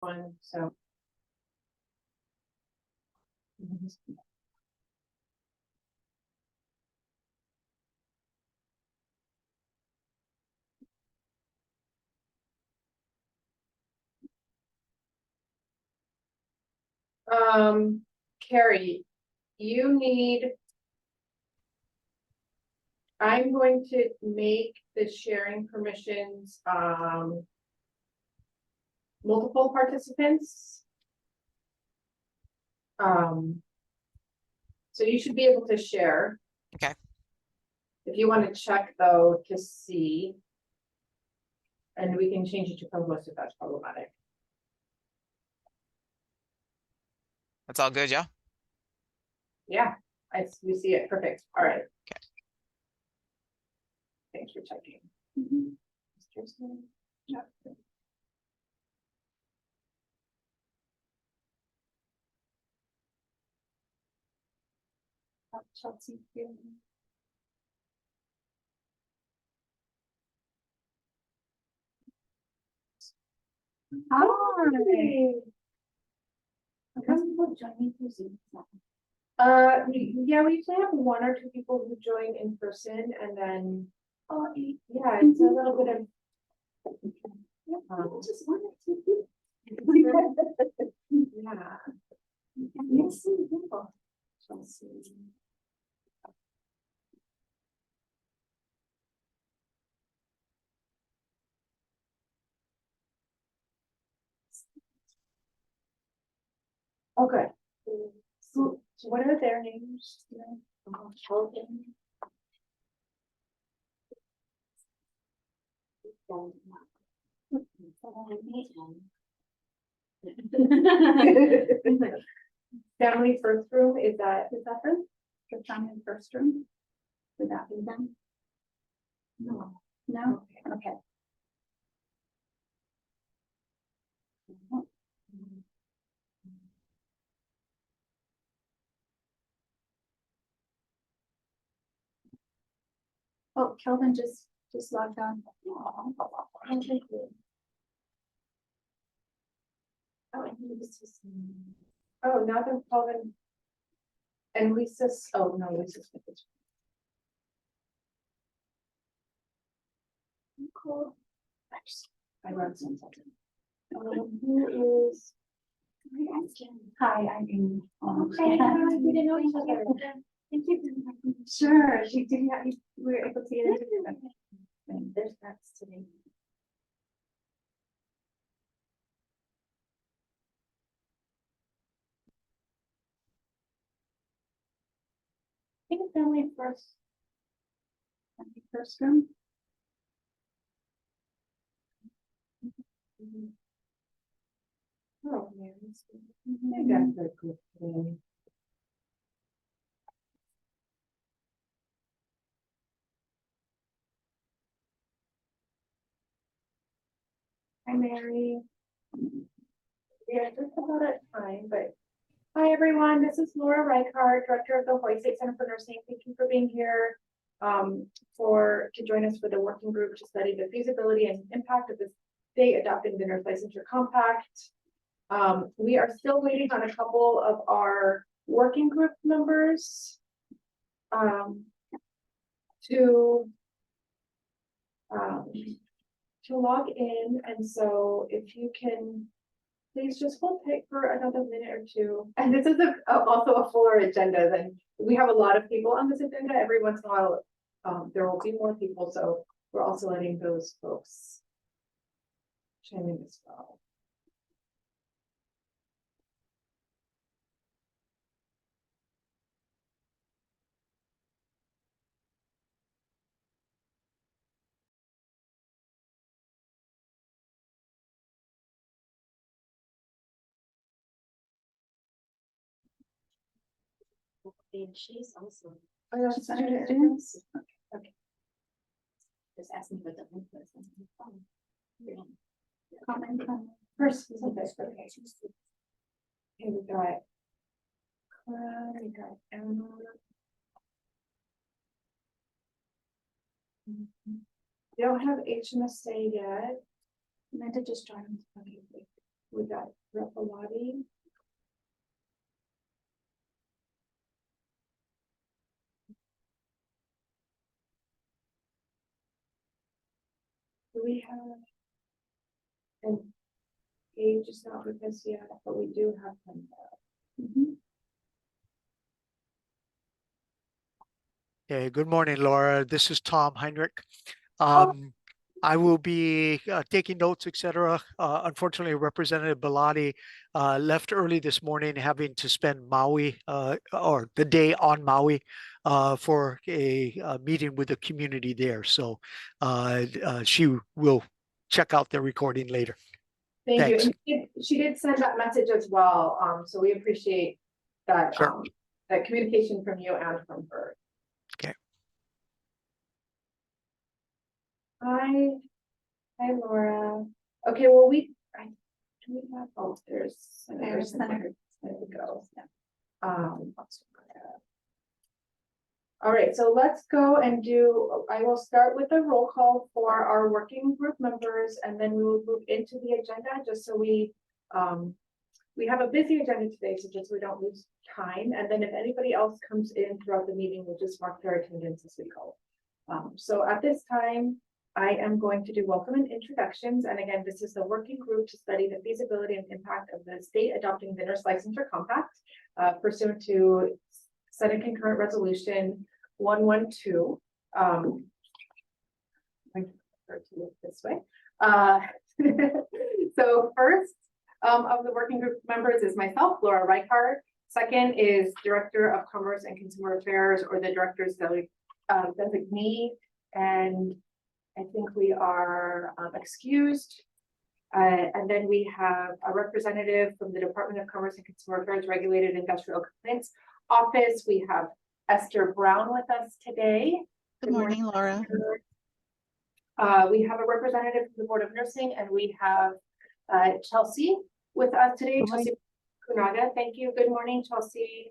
one, so. Carrie, you need. I'm going to make the sharing permissions, multiple participants. So you should be able to share. Okay. If you want to check though, to see. And we can change it to co-host if that's problematic. That's all good, yeah? Yeah, we see it. Perfect. All right. Okay. Thanks for checking. Yeah. Chelsea. Hi. Yeah, we usually have one or two people who join in person, and then yeah, it's a little bit of just one or two people. Yeah. Yes, people. Okay. So what are their names? Kelvin. Family first room, is that her? The family first room? Would that be them? No. No? Okay. Oh, Kelvin just logged on. Oh, oh, now they're Kelvin. And Lisa's, oh no, Lisa's with this. Cool. I wrote something. Who is? Hi, I'm Amy. Okay, we didn't know each other. Thank you. Sure, we were able to get into it. There's facts today. I think family first. Family first room. Oh, man. I got the good thing. Hi, Mary. Yeah, just about at time, but hi, everyone. This is Laura Reichart, Director of the Hawaii State Center for Nursing. Thank you for being here to join us for the working group to study the feasibility and impact of the state adopting the Nurse Licensure Compact. We are still waiting on a couple of our working group members to log in, and so if you can please just hold tight for another minute or two. And this is also a fuller agenda than we have a lot of people on this agenda. Every once in a while there will be more people, so we're also letting those folks chime in as well. And she's also. Oh, yeah, she's under students. Okay. Just ask me what the link was. Comment. First, okay. Here we got. We got Emma. We don't have HMSA yet. Amanda just joined. Okay. We got Rapalati. Do we have? And Gage is not with us yet, but we do have him. Hey, good morning, Laura. This is Tom Heinrich. Oh. I will be taking notes, etc. Unfortunately, Representative Bellotti left early this morning, having to spend Maui or the day on Maui for a meeting with the community there. So she will check out the recording later. Thank Thanks. you. And she did send that message as well. So we appreciate that, Sure. that communication from you and from her. Okay. Hi, Laura. Okay, well, do we have, oh, there's senators in there. There we go. All right, so let's go and I will start with a roll call for our working group members, and then we will move into the agenda just so we have a busy agenda today, so just so we don't lose time. And then if anybody else comes in throughout the meeting, we'll just mark their attendance as we go. So at this time, I am going to do welcome and introductions. And again, this is the working group to study the feasibility and impact of the state adopting the nurse licensure compact pursuant to Senate Concurrent Resolution 112. I'm going to look this way. So first of the working group members is myself, Laura Reichardt. Second is Director of Commerce and Consumer Affairs, or the Director's designee. And I think we are excused. And then we have a representative from the Department of Commerce and Consumer Affairs Regulated Industrial Complaints Office. We have Esther Brown with us today. Good morning, Laura. We have a representative from the Board of Nursing, and we have Chelsea with us today. Chelsea Kunaga. Thank you. Good morning, Chelsea.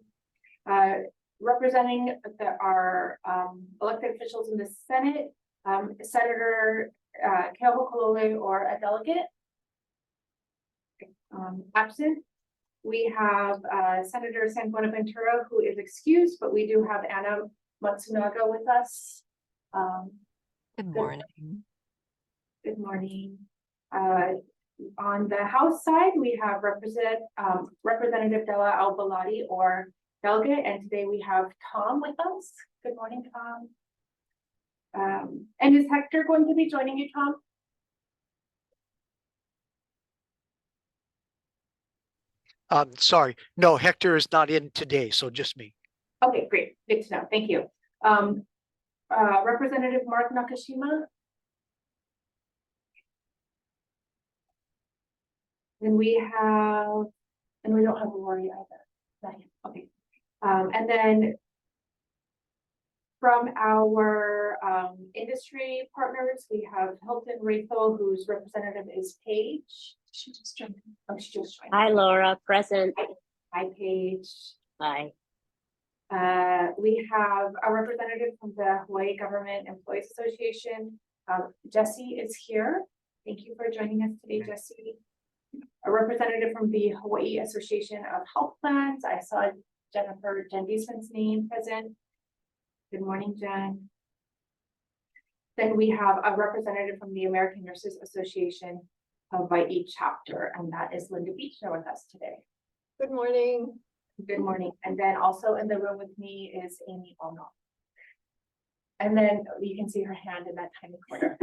Representing our elected officials in the Senate, Senator Keoho Kolole, or a delegate. Absent. We have Senator San Buenaventura, who is excused, but we do have Anna Matsunaga with us. Good morning. Good morning. On the House side, we have Representative Della Albalati, or delegate, and today we have Tom with us. Good morning, Tom. And is Hector going to be joining you, Tom? Sorry, no, Hector is not in today, so just me. Okay, great. Good to know. Thank you. Representative Mark Nakashima. And we don't have Lori either. Not yet. Okay. And then from our industry partners, we have Hilton Rethel, whose representative is Paige. She just joined. Oh, she just joined. Hi, Laura, present. Hi, Paige. Hi. We have a representative from the Hawaii Government Employees Association. Jesse is here. Thank you for joining us today, Jesse. A representative from the Hawaii Association of Health Plans. I saw Jen Diesman's name present. Good morning, Jen. Then we have a representative from the American Nurses Association by each chapter, and that is Linda Beechner with us today. Good morning. Good morning. And then also in the room with me is Amy Ono. And then you can see her hand in that tiny corner.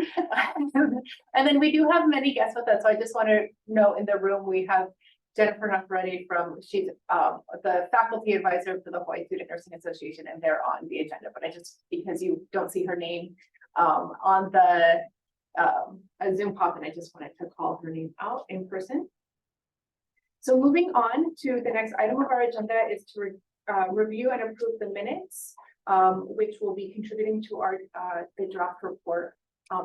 And then we do have many guests with us. So I just want to know, in the room we have Jennifer Navarrete she's the faculty advisor for the Hawaii Student Nursing Association, and they're on the agenda, but I just, because you don't see her name on the Zoom pop, and I just wanted to call her name out in person. So moving on to the next item of our agenda is to review and approve the minutes, which will be contributing to our the draft report.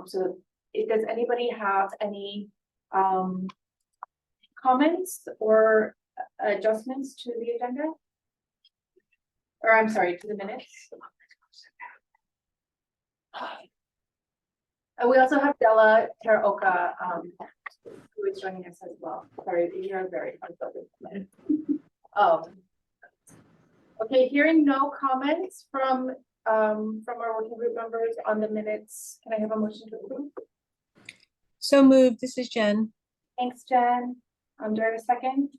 So does anybody have any comments or adjustments to the agenda? Or I'm sorry, to the minutes. We also have Della Teraoka who is joining us as well. Sorry, you're very unfocused. Okay, hearing no comments from our working group members on the minutes, can I have a motion to approve? So moved. This is Jen. Thanks, Jen. Do I have a second?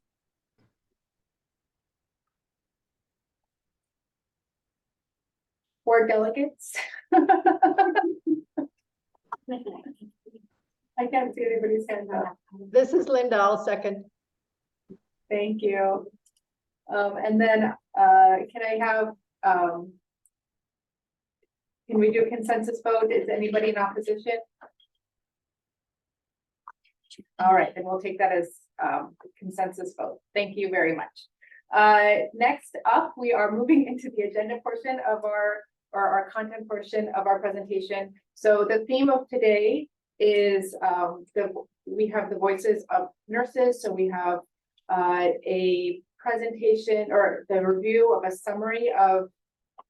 Board delegates. I can't see anybody's hand up. This is Linda, I'll second. Thank you. And then, can I have, can we do a consensus vote? Is anybody in opposition? All right, then we'll take that as consensus vote. Thank you very much. Next up, we are moving into the agenda portion of our content portion of our presentation. So the theme of today is we have the voices of nurses. So we have a presentation or the review of a summary of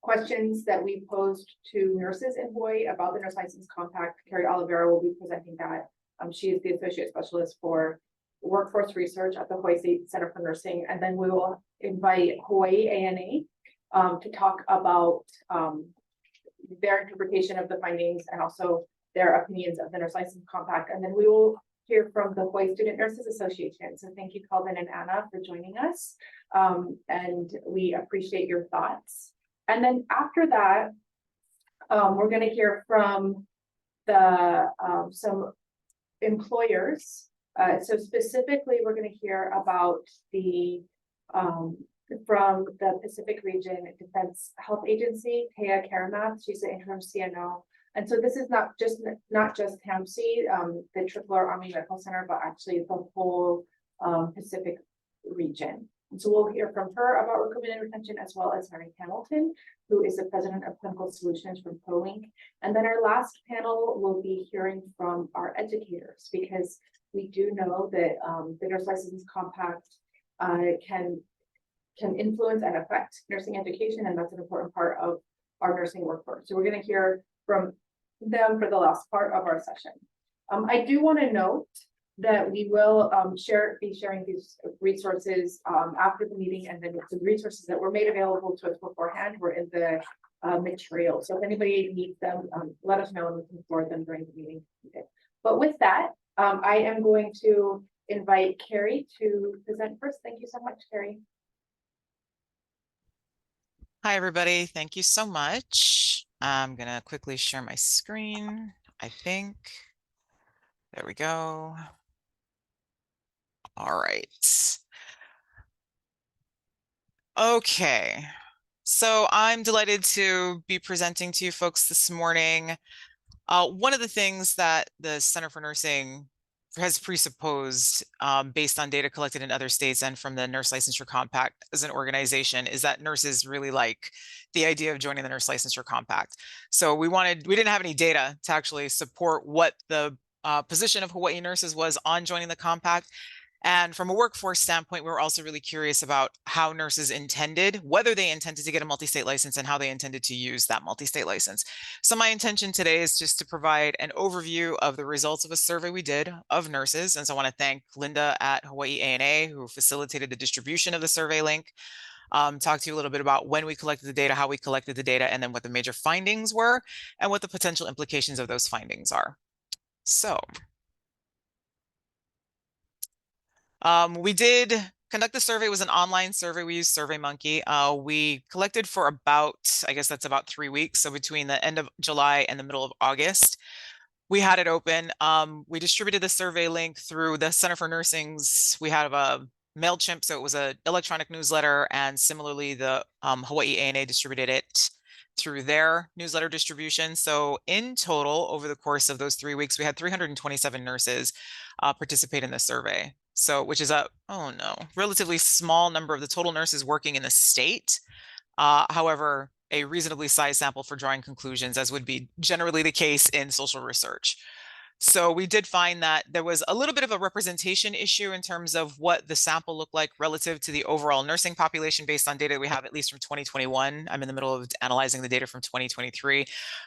questions that we posed to nurses in Hawaii about the Nurse License Compact. Carrie Oliveira will be presenting that. She is the Associate Specialist for Workforce Research at the Hawaii State Center for Nursing. And then we will invite Hawaii ANA to talk about their interpretation of the findings and also their opinions of the Nurse License Compact. And then we will hear from the Hawaii Student Nurses Association. So thank you, Calvin and Anna, for joining us. And we appreciate your thoughts. And then after that, we're going to hear from the some employers. So specifically, we're going to hear about the from the Pacific Region Defense Health Agency, Taya Karamath. She's the interim CNO. And so this is not just TAMC, the Triple R Army Medical Center, but actually the whole Pacific region. And so we'll hear from her about recruitment and retention, as well as Mary Hamilton, who is the president of Clinical Solutions from ProLink. And then our last panel will be hearing from our educators, because we do know that the Nurse License Compact can influence and affect nursing education, and that's an important part of our nursing workforce. So we're going to hear from them for the last part of our session. I do want to note that we will be sharing these resources after the meeting, and then the resources that were made available to us beforehand were in the material. So if anybody needs them, let us know and we can forward them during the meeting. Okay. But with that, I am going to invite Carrie to present first. Thank you so much, Carrie. Hi, everybody. Thank you so much. I'm going to quickly share my screen, I think. There we go. All right. Okay. So I'm delighted to be presenting to you folks this morning. One of the things that the Center for Nursing has presupposed based on data collected in other states and from the Nurse Licensure Compact as an organization is that nurses really like the idea of joining the Nurse Licensure Compact. So we didn't have any data to actually support what the position of Hawaii nurses was on joining the compact. And from a workforce standpoint, we were also really curious about how nurses intended, whether they intended to get a multi-state license and how they intended to use that multi-state license. So my intention today is just to provide an overview of the results of a survey we did of nurses. And so I want to thank Linda at Hawaii ANA, who facilitated the distribution of the survey link. Talk to you a little bit about when we collected the data, how we collected the data, and then what the major findings were and what the potential implications of those findings are. So we did conduct the survey. It was an online survey. We used SurveyMonkey. We collected for about, I guess that's about 3 weeks. So between the end of July and the middle of August, we had it open. We distributed the survey link through the Center for Nursing's. We had a MailChimp, so it was an electronic newsletter, and similarly the Hawaii ANA distributed it through their newsletter distribution. So in total, over the course of those 3 weeks, we had 327 nurses participate in the survey. So, which is relatively small number of the total nurses working in the state. However, a reasonably sized sample for drawing conclusions, as would be generally the case in social research. So we did find that there was a little bit of a representation issue in terms of what the sample looked like relative to the overall nursing population based on data we have at least from 2021. I'm in the middle of analyzing the data from 2023,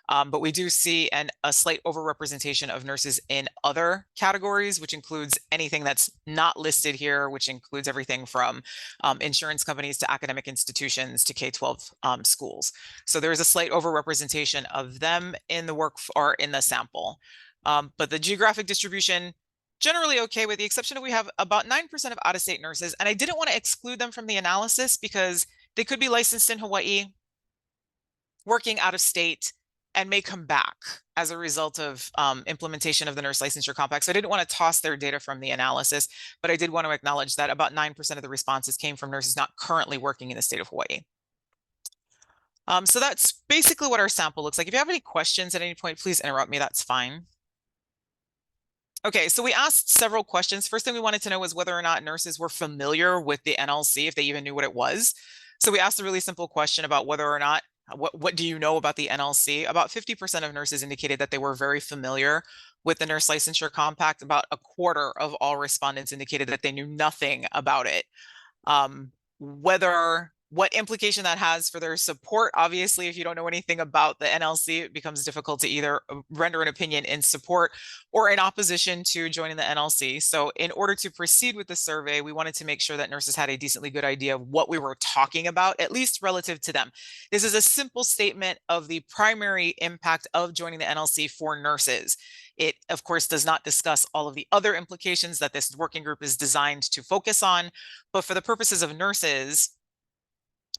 but we do see a slight overrepresentation of nurses in other categories, which includes anything that's not listed here, which includes everything from insurance companies to academic institutions to K-12 schools. So there is a slight overrepresentation of them in the work or in the sample. But the geographic distribution, generally okay, with the exception of we have about 9% of out-of-state nurses, and I didn't want to exclude them from the analysis because they could be licensed in Hawaii, working out of state, and may come back as a result of implementation of the Nurse Licensure Compact. So I didn't want to toss their data from the analysis, but I did want to acknowledge that about 9% of the responses came from nurses not currently working in the state of Hawaii. So that's basically what our sample looks like. If you have any questions at any point, please interrupt me, that's fine. Okay, so we asked several questions. First thing we wanted to know was whether or not nurses were familiar with the NLC, if they even knew what it was. So we asked a really simple question about whether or not, what do you know about the NLC? About 50% of nurses indicated that they were very familiar with the Nurse Licensure Compact. About a quarter of all respondents indicated that they knew nothing about it. What implication that has for their support, obviously, if you don't know anything about the NLC, it becomes difficult to either render an opinion in support or in opposition to joining the NLC. So in order to proceed with the survey, we wanted to make sure that nurses had a decently good idea of what we were talking about, at least relative to them. This is a simple statement of the primary impact of joining the NLC for nurses. It, of course, does not discuss all of the other implications that this working group is designed to focus on, but for the purposes of nurses,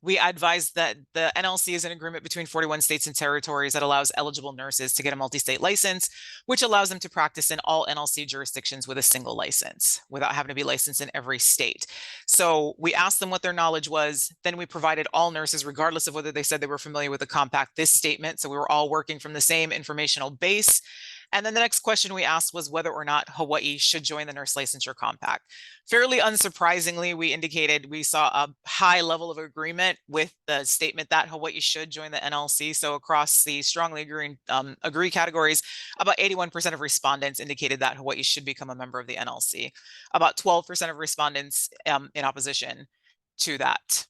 we advise that the NLC is an agreement between 41 states and territories that allows eligible nurses to get a multi-state license, which allows them to practice in all NLC jurisdictions with a single license without having to be licensed in every state. So we asked them what their knowledge was. Then we provided all nurses, regardless of whether they said they were familiar with the compact, this statement. So we were all working from the same informational base. And then the next question we asked was whether or not Hawaii should join the Nurse Licensure Compact. Fairly unsurprisingly, we indicated we saw a high level of agreement with the statement that Hawaii should join the NLC. So across the strongly agree categories, about 81% of respondents indicated that Hawaii should become a member of the NLC. About 12% of respondents in opposition to that.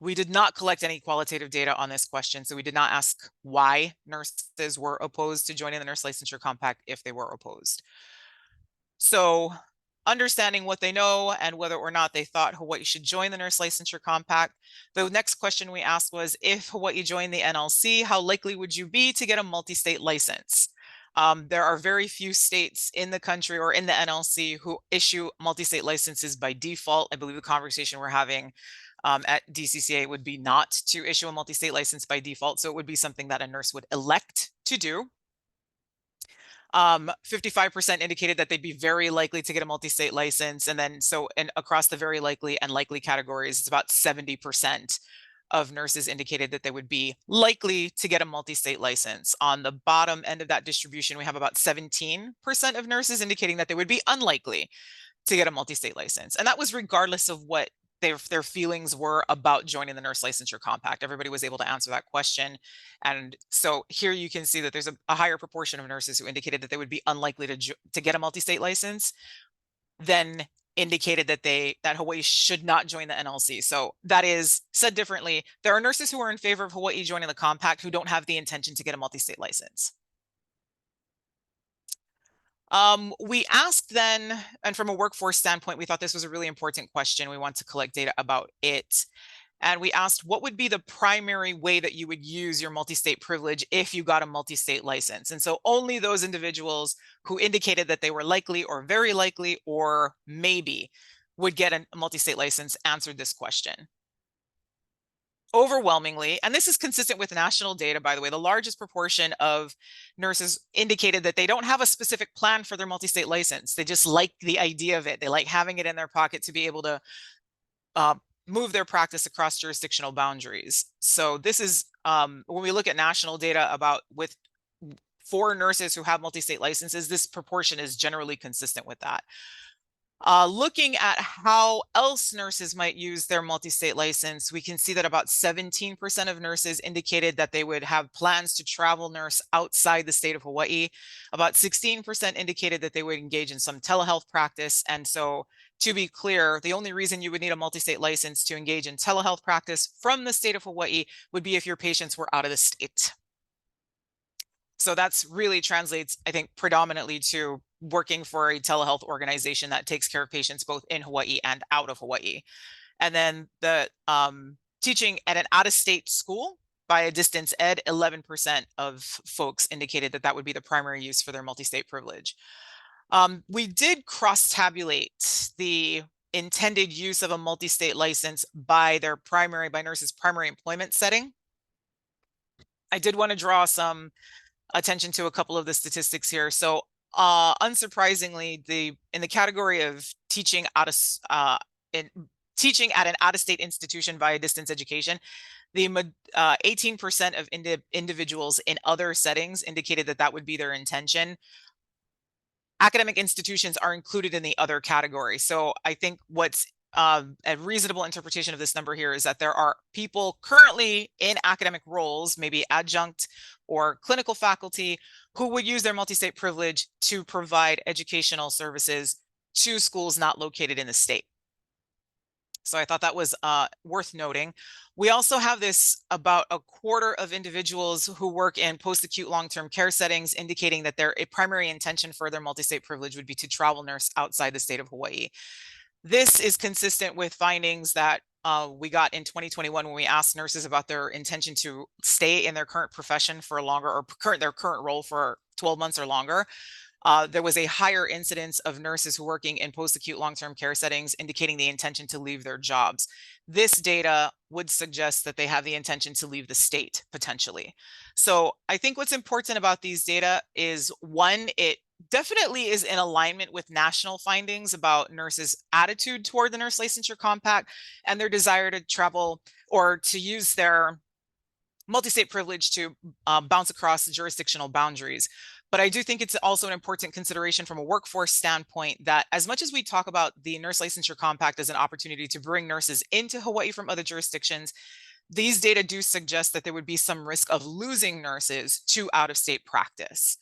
We did not collect any qualitative data on this question, so we did not ask why nurses were opposed to joining the Nurse Licensure Compact if they were opposed. So understanding what they know and whether or not they thought Hawaii should join the Nurse Licensure Compact, the next question we asked was, if Hawaii joined the NLC, how likely would you be to get a multi-state license? There are very few states in the country or in the NLC who issue multi-state licenses by default. I believe the conversation we're having at DCCA would be not to issue a multi-state license by default. So it would be something that a nurse would elect to do. 55% indicated that they'd be very likely to get a multi-state license. And then across the very likely and likely categories, it's about 70% of nurses indicated that they would be likely to get a multi-state license. On the bottom end of that distribution, we have about 17% of nurses indicating that they would be unlikely to get a multi-state license. And that was regardless of what their feelings were about joining the Nurse Licensure Compact. Everybody was able to answer that question. And so here you can see that there's a higher proportion of nurses who indicated that they would be unlikely to get a multi-state license than indicated that Hawaii should not join the NLC. So that is, said differently, there are nurses who are in favor of Hawaii joining the compact who don't have the intention to get a multi-state license. We asked then, and from a workforce standpoint, we thought this was a really important question. We want to collect data about it. And we asked, what would be the primary way that you would use your multi-state privilege if you got a multi-state license? And so only those individuals who indicated that they were likely or very likely or maybe would get a multi-state license answered this question. Overwhelmingly, and this is consistent with national data, by the way, the largest proportion of nurses indicated that they don't have a specific plan for their multi-state license. They just like the idea of it. They like having it in their pocket to be able to move their practice across jurisdictional boundaries. So this is, when we look at national data for nurses who have multi-state licenses, this proportion is generally consistent with that. Looking at how else nurses might use their multi-state license, we can see that about 17% of nurses indicated that they would have plans to travel nurse outside the state of Hawaii. About 16% indicated that they would engage in some telehealth practice. And so, to be clear, the only reason you would need a multi-state license to engage in telehealth practice from the state of Hawaii would be if your patients were out of the state. So that's really translates, I think, predominantly to working for a telehealth organization that takes care of patients both in Hawaii and out of Hawaii. And then the teaching at an out-of-state school by a distance ed, 11% of folks indicated that that would be the primary use for their multi-state privilege. We did cross-tabulate the intended use of a multi-state license by nurses' primary employment setting. I did want to draw some attention to a couple of the statistics here. So unsurprisingly, in the category of teaching at an out-of-state institution via distance education, the 18% of individuals in other settings indicated that that would be their intention. Academic institutions are included in the other category. So I think what's a reasonable interpretation of this number here is that there are people currently in academic roles, maybe adjunct or clinical faculty, who would use their multi-state privilege to provide educational services to schools not located in the state. So I thought that was worth noting. We also have this about a quarter of individuals who work in post-acute long-term care settings indicating that their primary intention for their multi-state privilege would be to travel nurse outside the state of Hawaii. This is consistent with findings that we got in 2021 when we asked nurses about their intention to stay in their current profession for longer or their current role for 12 months or longer. There was a higher incidence of nurses working in post-acute long-term care settings indicating the intention to leave their jobs. This data would suggest that they have the intention to leave the state potentially. So I think what's important about these data is, one, it definitely is in alignment with national findings about nurses' attitude toward the Nurse Licensure Compact and their desire to travel or to use their multi-state privilege to bounce across jurisdictional boundaries. But I do think it's also an important consideration from a workforce standpoint that as much as we talk about the Nurse Licensure Compact as an opportunity to bring nurses into Hawaii from other jurisdictions, these data do suggest that there would be some risk of losing nurses to out-of-state practice.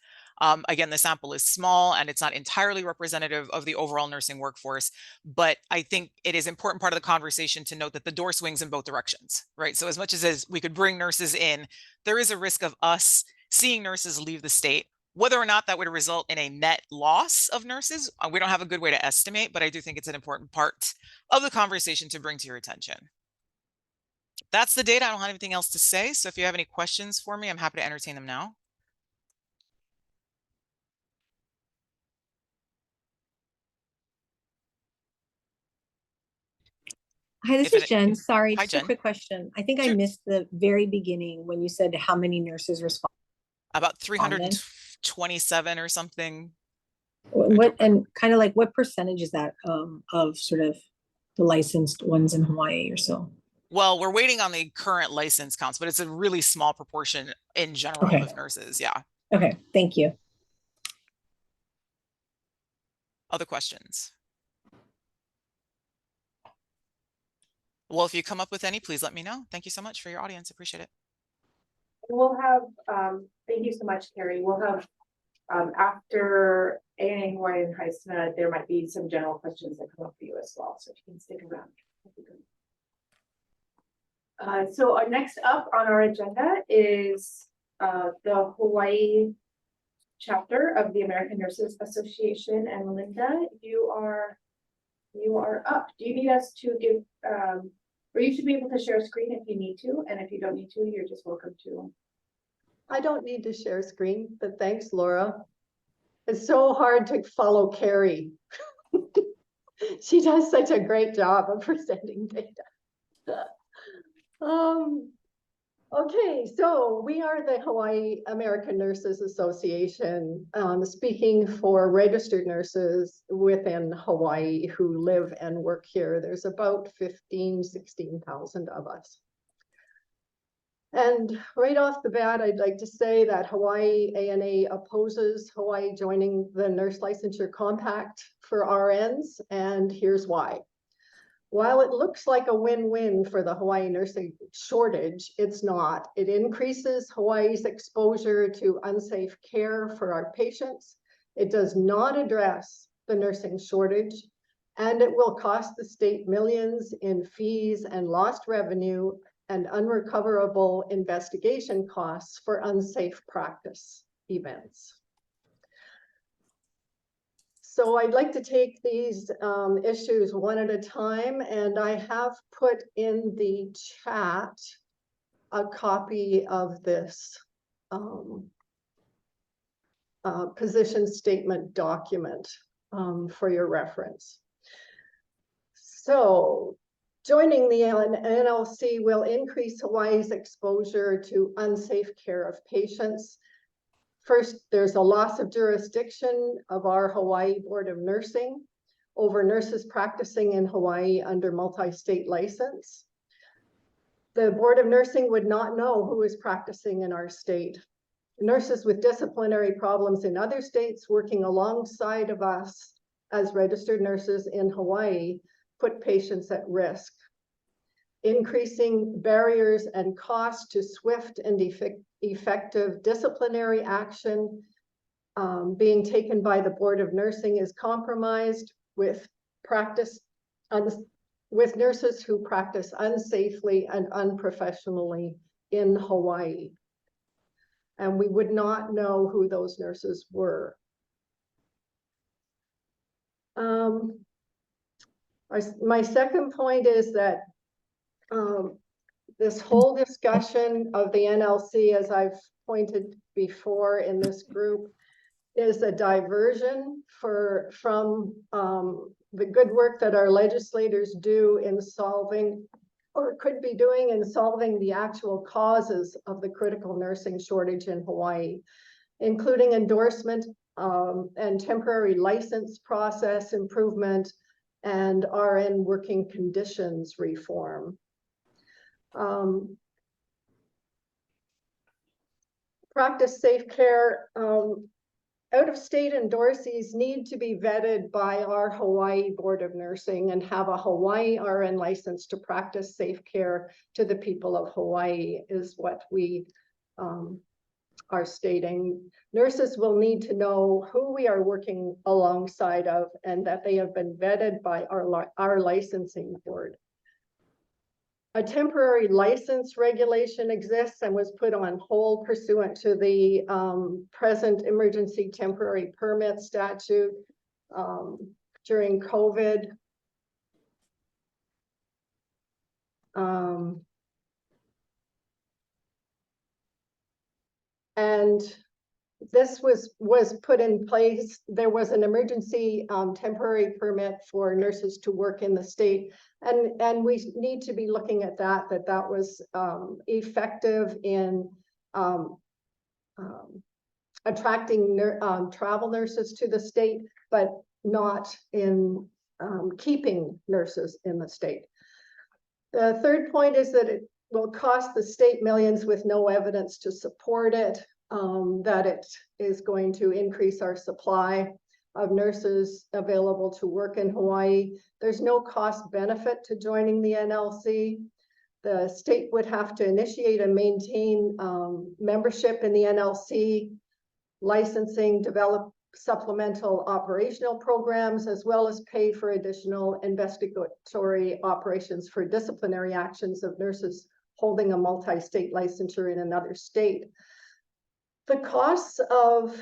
Again, the sample is small and it's not entirely representative of the overall nursing workforce, but I think it is an important part of the conversation to note that the door swings in both directions, right? So as much as we could bring nurses in, there is a risk of us seeing nurses leave the state. Whether or not that would result in a net loss of nurses, we don't have a good way to estimate, but I do think it's an important part of the conversation to bring to your attention. That's the data. I don't have anything else to say. So if you have any questions for me, I'm happy to entertain them now. Hi, this is Jen. Sorry, Hi, just Jen. a quick question. I think I Sure. missed the very beginning when you said how many nurses respond. About 327 or something. What and kind of like what percentage is that of sort of the licensed ones in Hawaii or so? Well, we're waiting on the current license counts, but it's a really small proportion in general Okay. of nurses. Yeah. Okay, thank you. Other questions? Well, if you come up with any, please let me know. Thank you so much for your audience. Appreciate it. We'll have, thank you so much, Carrie. We'll have, after ANA Hawaii and Haisna, there might be some general questions that come up for you as well. So if you can stick around. That'd be good. So our next up on our agenda is the Hawaii chapter of the American Nurses Association. And Linda, you are up. Do you need us to give, or you should be able to share a screen if you need to, and if you don't need to, you're just welcome to. I don't need to share screen, but thanks, Laura. It's so hard to follow Carrie. She does such a great job of presenting data. Okay, so we are the Hawaii American Nurses Association, speaking for registered nurses within Hawaii who live and work here. There's about 16,000 of us. And right off the bat, I'd like to say that Hawaii ANA opposes Hawaii joining the Nurse Licensure Compact for RNs, and here's why. While it looks like a win-win for the Hawaii nursing shortage, it's not. It increases Hawaii's exposure to unsafe care for our patients. It does not address the nursing shortage, and it will cost the state millions in fees and lost revenue and unrecoverable investigation costs for unsafe practice events. So I'd like to take these issues one at a time, and I have put in the chat a copy of this position statement document for your reference. So joining the NLC will increase Hawaii's exposure to unsafe care of patients. First, there's a loss of jurisdiction of our Hawaii Board of Nursing over nurses practicing in Hawaii under multi-state license. The Board of Nursing would not know who is practicing in our state. Nurses with disciplinary problems in other states working alongside of us as registered nurses in Hawaii put patients at risk. Increasing barriers and costs to swift and effective disciplinary action being taken by the Board of Nursing is compromised with nurses who practice unsafely and unprofessionally in Hawaii. And we would not know who those nurses were. My second point is that this whole discussion of the NLC, as I've pointed before in this group, is a diversion from the good work that our legislators do in solving, or could be doing in solving, the actual causes of the critical nursing shortage in Hawaii, including endorsement and temporary license process improvement and RN working conditions reform. Practice safe care. Out-of-state endorsees need to be vetted by our Hawaii Board of Nursing and have a Hawaii RN license to practice safe care to the people of Hawaii, is what we are stating. Nurses will need to know who we are working alongside of and that they have been vetted by our licensing board. A temporary license regulation exists and was put on hold pursuant to the present emergency temporary permit statute during COVID. And this was put in place. There was an emergency temporary permit for nurses to work in the state, and we need to be looking at that was effective in attracting travel nurses to the state, but not in keeping nurses in the state. The third point is that it will cost the state millions with no evidence to support it. That it is going to increase our supply of nurses available to work in Hawaii. There's no cost benefit to joining the NLC. The state would have to initiate and maintain membership in the NLC, licensing, develop supplemental operational programs, as well as pay for additional investigatory operations for disciplinary actions of nurses holding a multi-state licensure in another state. The costs of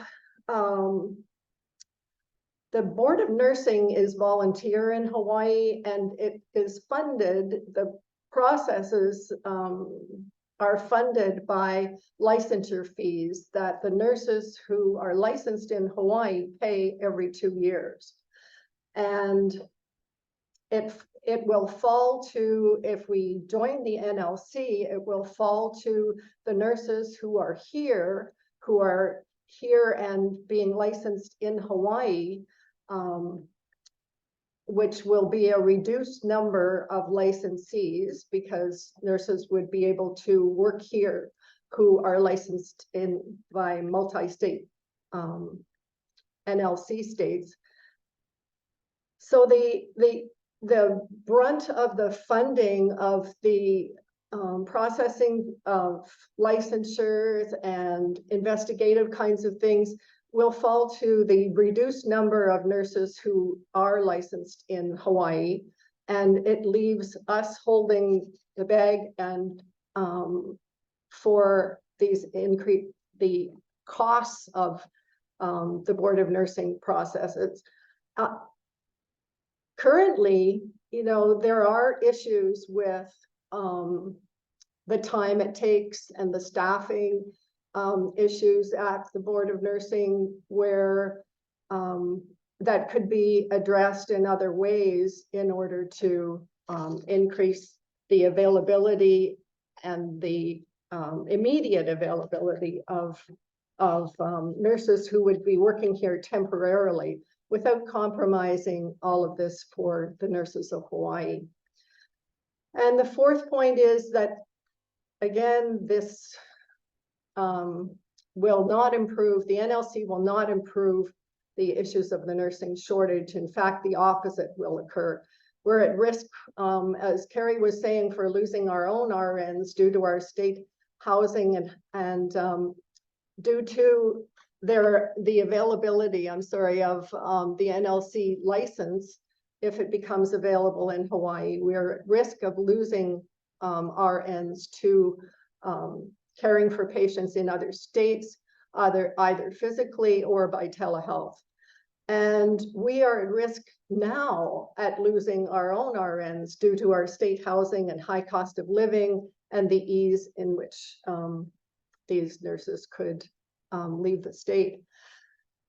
the Board of Nursing is volunteer in Hawaii, and it is funded, the processes are funded by licensure fees that the nurses who are licensed in Hawaii pay every 2 years. And it will fall to, if we join the NLC, it will fall to the nurses who are here and being licensed in Hawaii, which will be a reduced number of licensees because nurses would be able to work here who are licensed by multi-state NLC states. So the brunt of the funding of the processing of licensures and investigative kinds of things will fall to the reduced number of nurses who are licensed in Hawaii, and it leaves us holding the bag and for these the costs of the Board of Nursing processes. Currently, you know, there are issues with the time it takes and the staffing issues at the Board of Nursing where that could be addressed in other ways in order to increase the availability and the immediate availability of nurses who would be working here temporarily without compromising all of this for the nurses of Hawaii. And the fourth point is that, again, this will not improve, the NLC will not improve the issues of the nursing shortage. In fact, the opposite will occur. We're at risk, as Carrie was saying, for losing our own RNs due to our state housing and due to the availability, I'm sorry, of the NLC license. If it becomes available in Hawaii, we're at risk of losing RNs to caring for patients in other states, either physically or by telehealth. And we are at risk now at losing our own RNs due to our state housing and high cost of living and the ease in which these nurses could leave the state.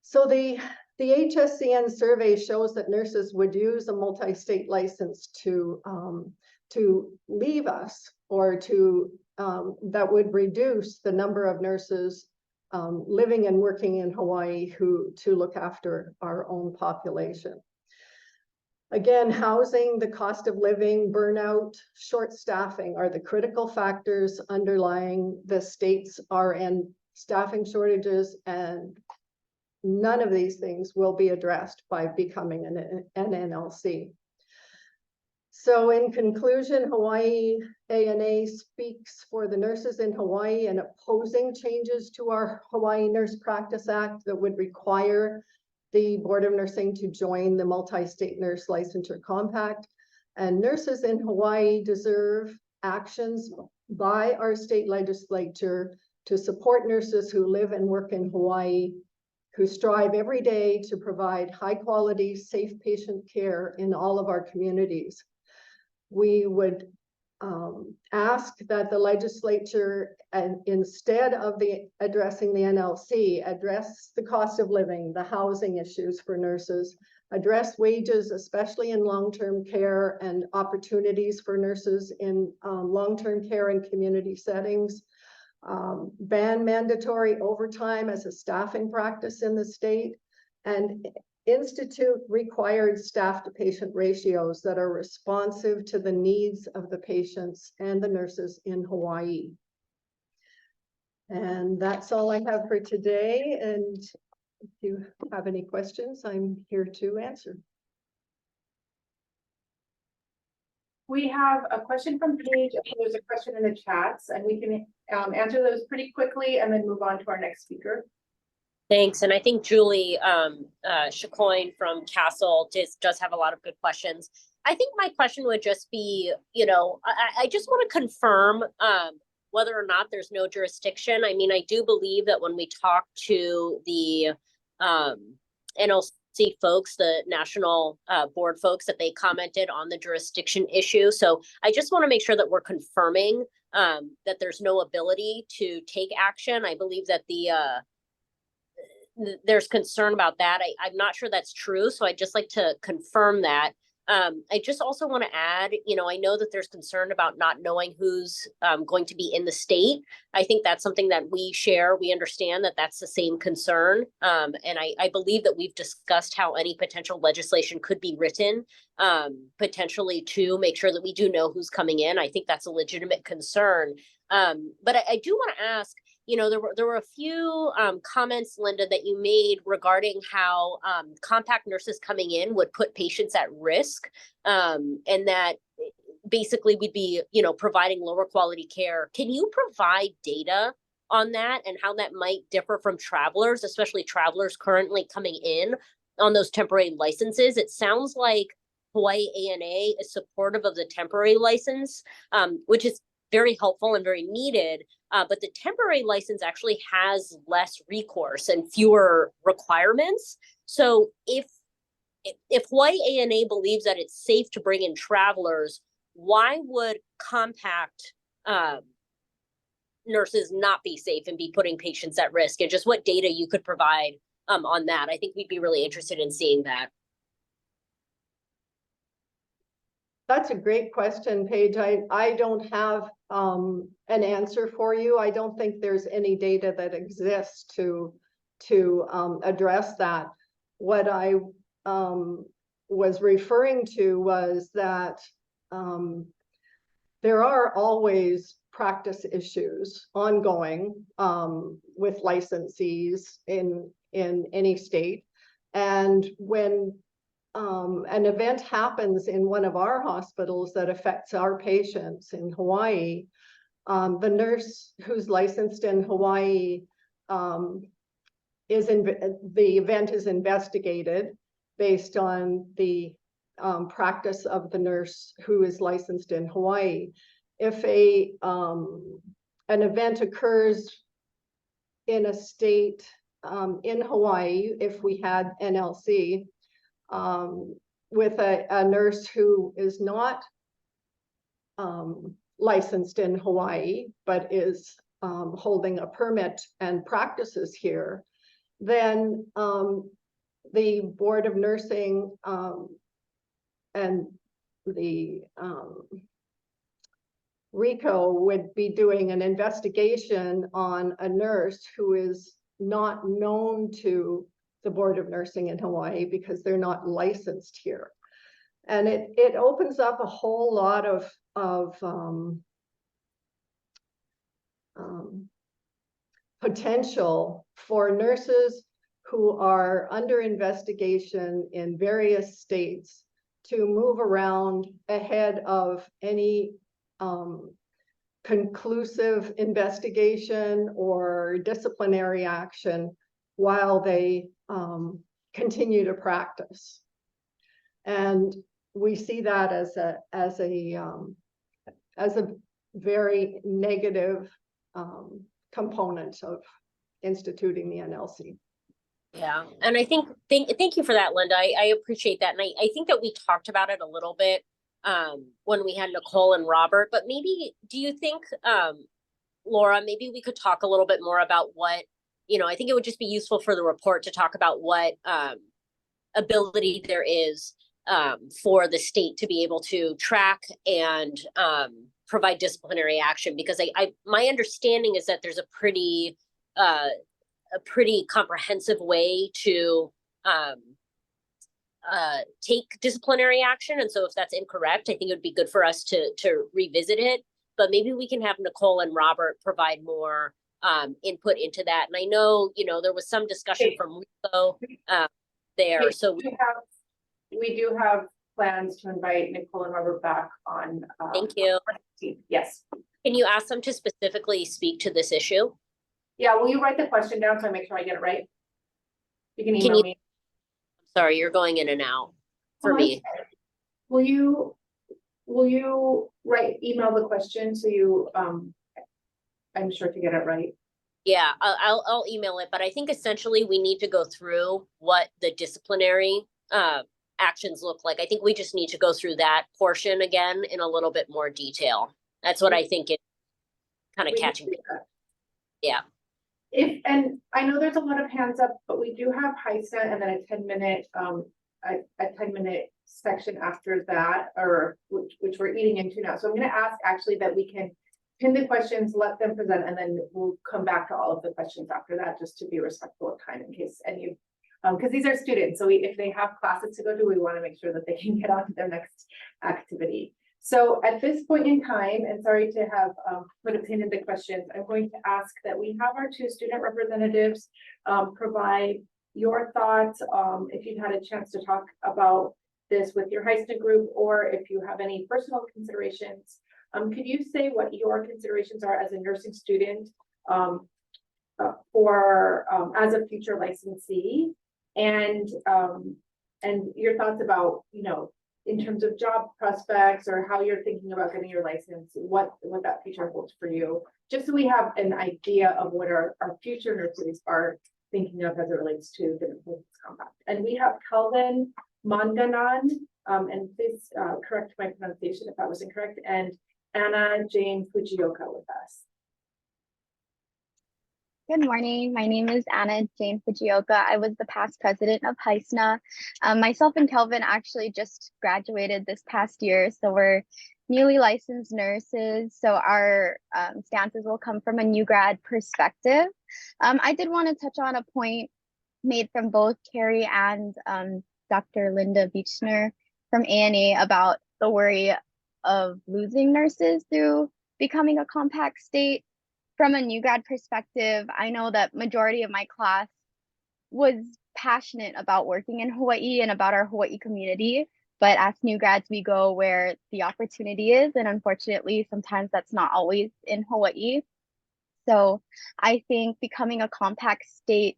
So the HSCN survey shows that nurses would use a multi-state license to leave us, or to that would reduce the number of nurses living and working in Hawaii to look after our own population. Again, housing, the cost of living, burnout, short staffing are the critical factors underlying the state's RN staffing shortages, and none of these things will be addressed by becoming an NLC. So in conclusion, Hawaii ANA speaks for the nurses in Hawaii in opposing changes to our Hawaii Nurse Practice Act that would require the Board of Nursing to join the Multi-State Nurse Licensure Compact. And nurses in Hawaii deserve actions by our state legislature to support nurses who live and work in Hawaii, who strive every day to provide high quality, safe patient care in all of our communities. We would ask that the legislature, and instead of addressing the NLC, address the cost of living, the housing issues for nurses, address wages, especially in long-term care, and opportunities for nurses in long-term care and community settings, ban mandatory overtime as a staffing practice in the state, and institute required staff to patient ratios that are responsive to the needs of the patients and the nurses in Hawaii. And that's all I have for today. And if you have any questions, I'm here to answer. We have a question from Paige, and there's a question in the chats, and we can answer those pretty quickly and then move on to our next speaker. Thanks. And I think Julie Chacoin from Castle does have a lot of good questions. I think my question would just be, you know, I just want to confirm whether or not there's no jurisdiction. I mean, I do believe that when we talk to the NLC folks, the national board folks, that they commented on the jurisdiction issue. So I just want to make sure that we're confirming that there's no ability to take action. I believe that there's concern about that. I'm not sure that's true. So I'd just like to confirm that. I just also want to add, I know that there's concern about not knowing who's going to be in the state. I think that's something that we share. We understand that that's the same concern. And I believe that we've discussed how any potential legislation could be written, potentially to make sure that we do know who's coming in. I think that's a legitimate concern. But I do want to ask, there were a few comments, Linda, that you made regarding how compact nurses coming in would put patients at risk, and that basically we'd be, providing lower quality care. Can you provide data on that and how that might differ from travelers, especially travelers currently coming in on those temporary licenses? It sounds like Hawaii ANA is supportive of the temporary license, which is very helpful and very needed. But the temporary license actually has less recourse and fewer requirements. So if Hawaii ANA believes that it's safe to bring in travelers, why would compact nurses not be safe and be putting patients at risk? And just what data you could provide on that? I think we'd be really interested in seeing that. That's a great question, Paige. I don't have an answer for you. I don't think there's any data that exists to address that. What I was referring to was that there are always practice issues ongoing with licensees in any state. And when an event happens in one of our hospitals that affects our patients in Hawaii, the nurse who's licensed in Hawaii the event is investigated based on the practice of the nurse who is licensed in Hawaii. If an event occurs in a state in Hawaii, if we had NLC, with a nurse who is not licensed in Hawaii, but is holding a permit and practices here, then the Board of Nursing and the RICO would be doing an investigation on a nurse who is not known to the Board of Nursing in Hawaii because they're not licensed here. And it opens up a whole lot of potential for nurses who are under investigation in various states to move around ahead of any conclusive investigation or disciplinary action while they continue to practice. And we see that as a very negative component of instituting the NLC. Yeah, and I think thank you for that, Linda. I appreciate that, and I think that we talked about it a little bit when we had Nicole and Robert. But maybe, do you think, Laura, maybe we could talk a little bit more about what, I think it would just be useful for the report to talk about what ability there is for the state to be able to track and provide disciplinary action, because my understanding is that there's a pretty comprehensive way to take disciplinary action. And so if that's incorrect, I think it would be good for us to revisit it. But maybe we can have Nicole and Robert provide more input into that. And I know, there was some discussion from Rico there. So we do have plans to invite Nicole and Robert back on. Thank you. Yes. Can you ask them to specifically speak to this issue? Yeah, will you write the question down so I make sure I get it right? You can email me. Sorry, you're going in and out for me. Will you email the question so you I'm sure to get it right? Yeah, I'll email it, but I think essentially we need to go through what the disciplinary actions look like. I think we just need to go through that portion again in a little bit more detail. That's what I think is kind of catching me. Yeah. And I know there's a lot of hands up, but we do have HISA and then a 10-minute section after that, or which we're eating into now. So I'm gonna ask actually that we can pin the questions, let them present, and then we'll come back to all of the questions after that, just to be respectful of time in case any of, because these are students, so if they have classes to go to, we want to make sure that they can get on to their next activity. So at this point in time, and sorry to have put a pin in the questions, I'm going to ask that we have our two student representatives provide your thoughts, if you've had a chance to talk about this with your high school group, or if you have any personal considerations. Could you say what your considerations are as a nursing student for as a future licensee, and your thoughts about, you know, in terms of job prospects or how you're thinking about getting your license, what that future holds for you, just so we have an idea of what our future nurses are thinking of as it relates to the compact. And we have Calvin Manganan, and please correct my pronunciation if that was incorrect, and Anna Jane Fujioka with us. Good morning. My name is Anna Jane Fujioka. I was the past president of HISNA. Myself and Kelvin actually just graduated this past year, so we're newly licensed nurses. So our stances will come from a new grad perspective. I did want to touch on a point made from both Carrie and Dr. Linda Beechner from ANA about the worry of losing nurses through becoming a compact state. From a new grad perspective, I know that majority of my class was passionate about working in Hawaii and about our Hawaii community. But as new grads, we go where the opportunity is. And unfortunately, sometimes that's not always in Hawaii. So I think becoming a compact state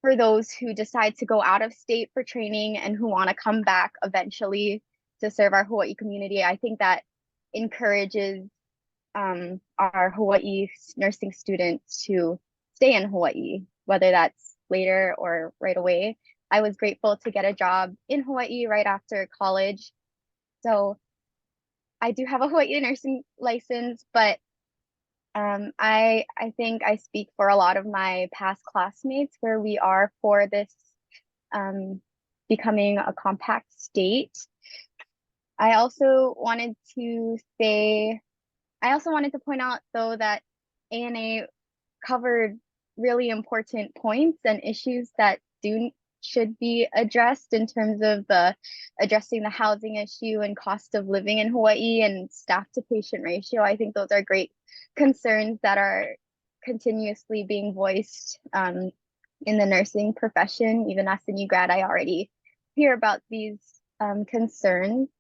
for those who decide to go out of state for training and who want to come back eventually to serve our Hawaii community, I think that encourages our Hawaii nursing students to stay in Hawaii, whether that's later or right away. I was grateful to get a job in Hawaii right after college. So I do have a Hawaii nursing license, but I think I speak for a lot of my past classmates where we are for this becoming a compact state. I also wanted to point out, though, that ANA covered really important points and issues that should be addressed in terms of addressing the housing issue and cost of living in Hawaii and staff to patient ratio. I think those are great concerns that are continuously being voiced in the nursing profession. Even as a new grad, I already hear about these concerns.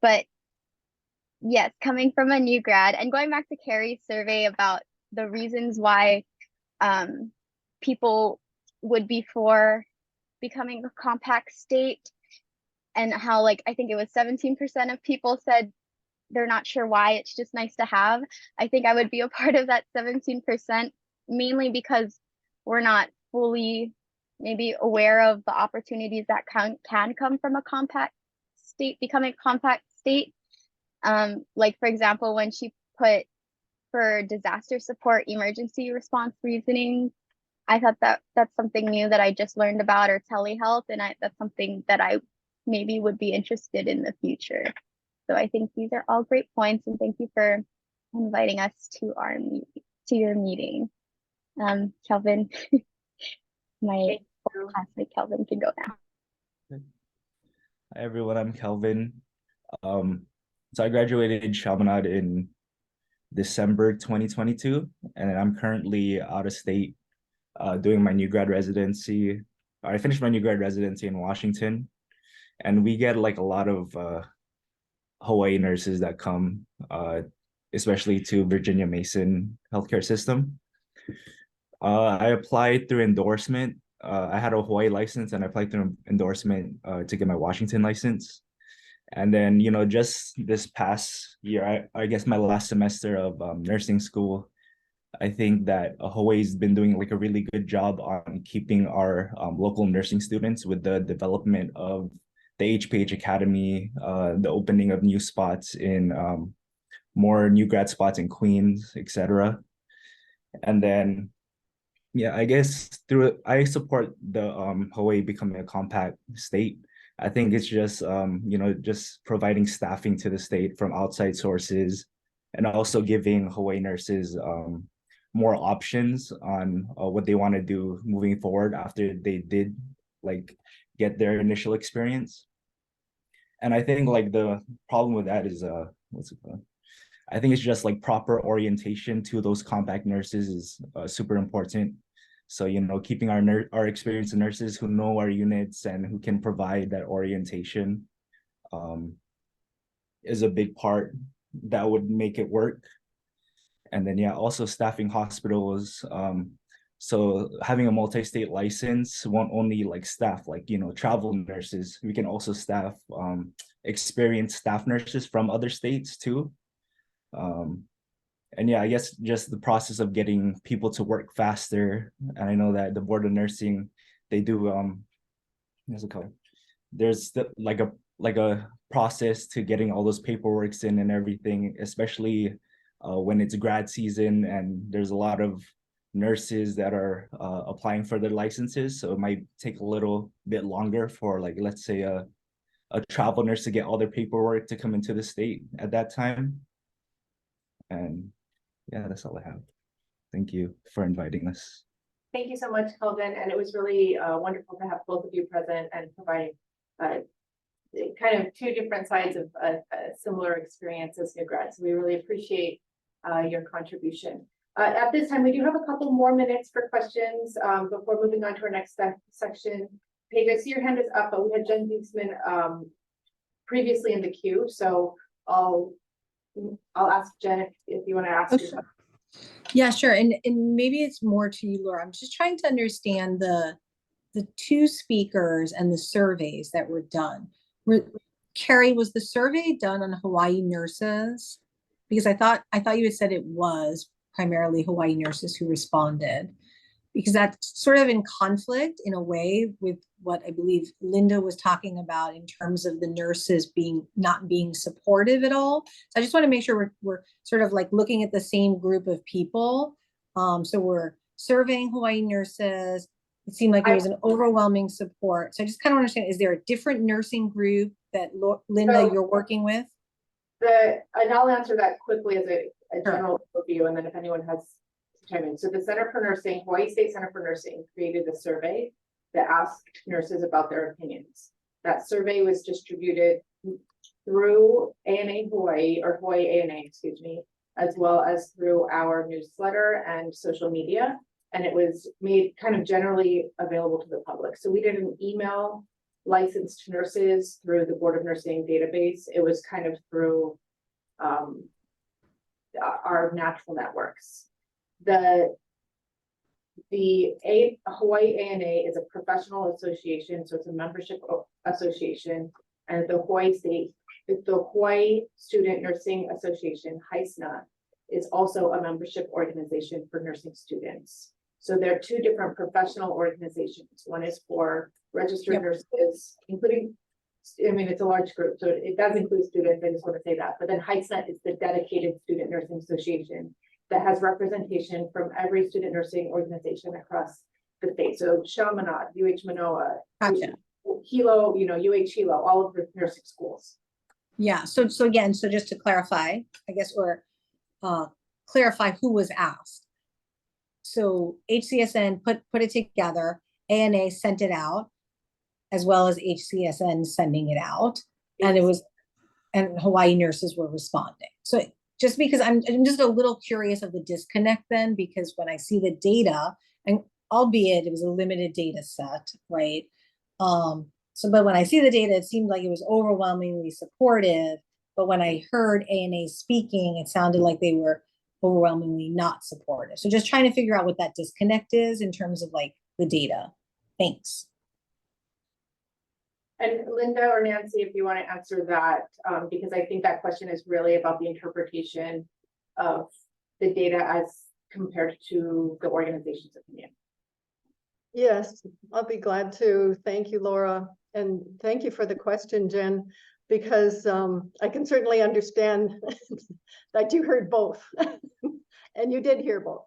But yes, coming from a new grad and going back to Carrie's survey about the reasons why people would be for becoming a compact state, and how, like, I think it was 17% of people said they're not sure why, it's just nice to have. I think I would be a part of that 17%, mainly because we're not fully maybe aware of the opportunities that can come from a compact state, becoming a compact state. Like, for example, when she put for disaster support emergency response reasoning, I thought that's something new that I just learned about, or telehealth, and that's something that I maybe would be interested in the future. So I think these are all great points, and thank you for inviting us to your meeting. Kelvin, my classmate Kelvin can go now. Hi everyone, I'm Kelvin. So I graduated Chaminade in December 2022, and I'm currently out of state doing my new grad residency. I finished my new grad residency in Washington, and we get like a lot of Hawaii nurses that come, especially to Virginia Mason healthcare system. I applied through endorsement. I had a Hawaii license and I applied through endorsement to get my Washington license. And then, you know, just this past year, I guess my last semester of nursing school, I think that Hawaii's been doing like a really good job on keeping our local nursing students with the development of the HPH Academy, the opening of new spots in more new grad spots in Queens, etc. And then, yeah, I guess I support the Hawaii becoming a compact state, I think it's just just providing staffing to the state from outside sources, and also giving Hawaii nurses more options on what they want to do moving forward after they did like get their initial experience. And I think like the problem with that is what's it called? I think it's just like proper orientation to those compact nurses is super important. So, keeping our experienced nurses who know our units and who can provide that orientation is a big part that would make it work. And then, yeah, also staffing hospitals. So having a multi-state license won't only like staff like, travel nurses. We can also staff experienced staff nurses from other states too. And yeah, I guess just the process of getting people to work faster. And I know that the Board of Nursing, they do what's it called? There's like a process to getting all those paperworks in and everything, especially when it's grad season and there's a lot of nurses that are applying for their licenses. So it might take a little bit longer for like, let's say a travel nurse to get all their paperwork to come into the state at that time. And yeah, that's all I have. Thank you for inviting us. Thank you so much, Kelvin, and it was really wonderful to have both of you present and provide kind of two different sides of a similar experience as new grads. So we really appreciate your contribution. At this time, we do have a couple more minutes for questions before moving on to our next section. Paige, I see your hand is up, but we had Jen Dietsman previously in the queue, so I'll ask Jen if you want to ask. Okay. Yeah, sure. And maybe it's more to you, Laura. I'm just trying to understand the two speakers and the surveys that were done. Carrie, was the survey done on Hawaii nurses? Because I thought you had said it was primarily Hawaii nurses who responded, because that's sort of in conflict in a way with what I believe Linda was talking about in terms of the nurses not being supportive at all. So I just want to make sure we're sort of like looking at the same group of people. So we're surveying Hawaii nurses. It seemed like there was an overwhelming support. So I just kind of understand, is there a different nursing group that Linda, you're working with? And I'll answer that quickly as a general overview, and then if anyone has chime in. So the Center for Nursing, Hawaii State Center for Nursing, created a survey that asked nurses about their opinions. That survey was distributed through ANA Hawaii, or Hawaii ANA, excuse me, as well as through our newsletter and social media. And it was made kind of generally available to the public. So we did an email licensed nurses through the Board of Nursing database. It was kind of through our natural networks. The Hawaii ANA is a professional association, so it's a membership association, and the Hawaii Student Nursing Association, HISNA, is also a membership organization for nursing students. So there are two different professional organizations. One is for registered nurses, including, I mean, it's a large group, so it does include students, I just want to say that. But then HISNA is the dedicated Student Nursing Association that has representation from every student nursing organization across the state. So Chaminade, UH Manoa, Gotcha. Hilo, UH Hilo, all of the nursing schools. Yeah, so again, so just to clarify, I guess, or clarify who was asked. So HCSN put it together, ANA sent it out, as well as HCSN sending it out, and Hawaii nurses were responding. So just because I'm just a little curious of the disconnect then, because when I see the data, and albeit it was a limited data set, right? But when I see the data, it seemed like it was overwhelmingly supportive. But when I heard ANA speaking, it sounded like they were overwhelmingly not supportive. So just trying to figure out what that disconnect is in terms of like the data. Thanks. And Linda or Nancy, if you want to answer that, because I think that question is really about the interpretation of the data as compared to the organization's opinion. Yes, I'll be glad to. Thank you, Laura. And thank you for the question, Jen, because I can certainly understand that you heard both and you did hear both.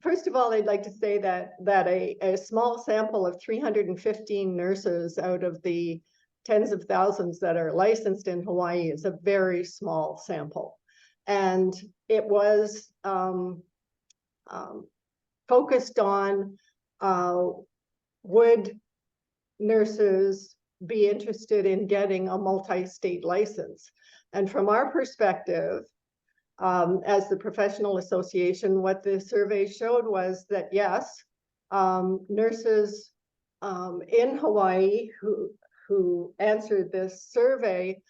First of all, I'd like to say that a small sample of 315 nurses out of the tens of thousands that are licensed in Hawaii is a very small sample. And it was focused on would nurses be interested in getting a multi-state license? And from our perspective, as the professional association, what the survey showed was that yes, nurses in Hawaii who answered this survey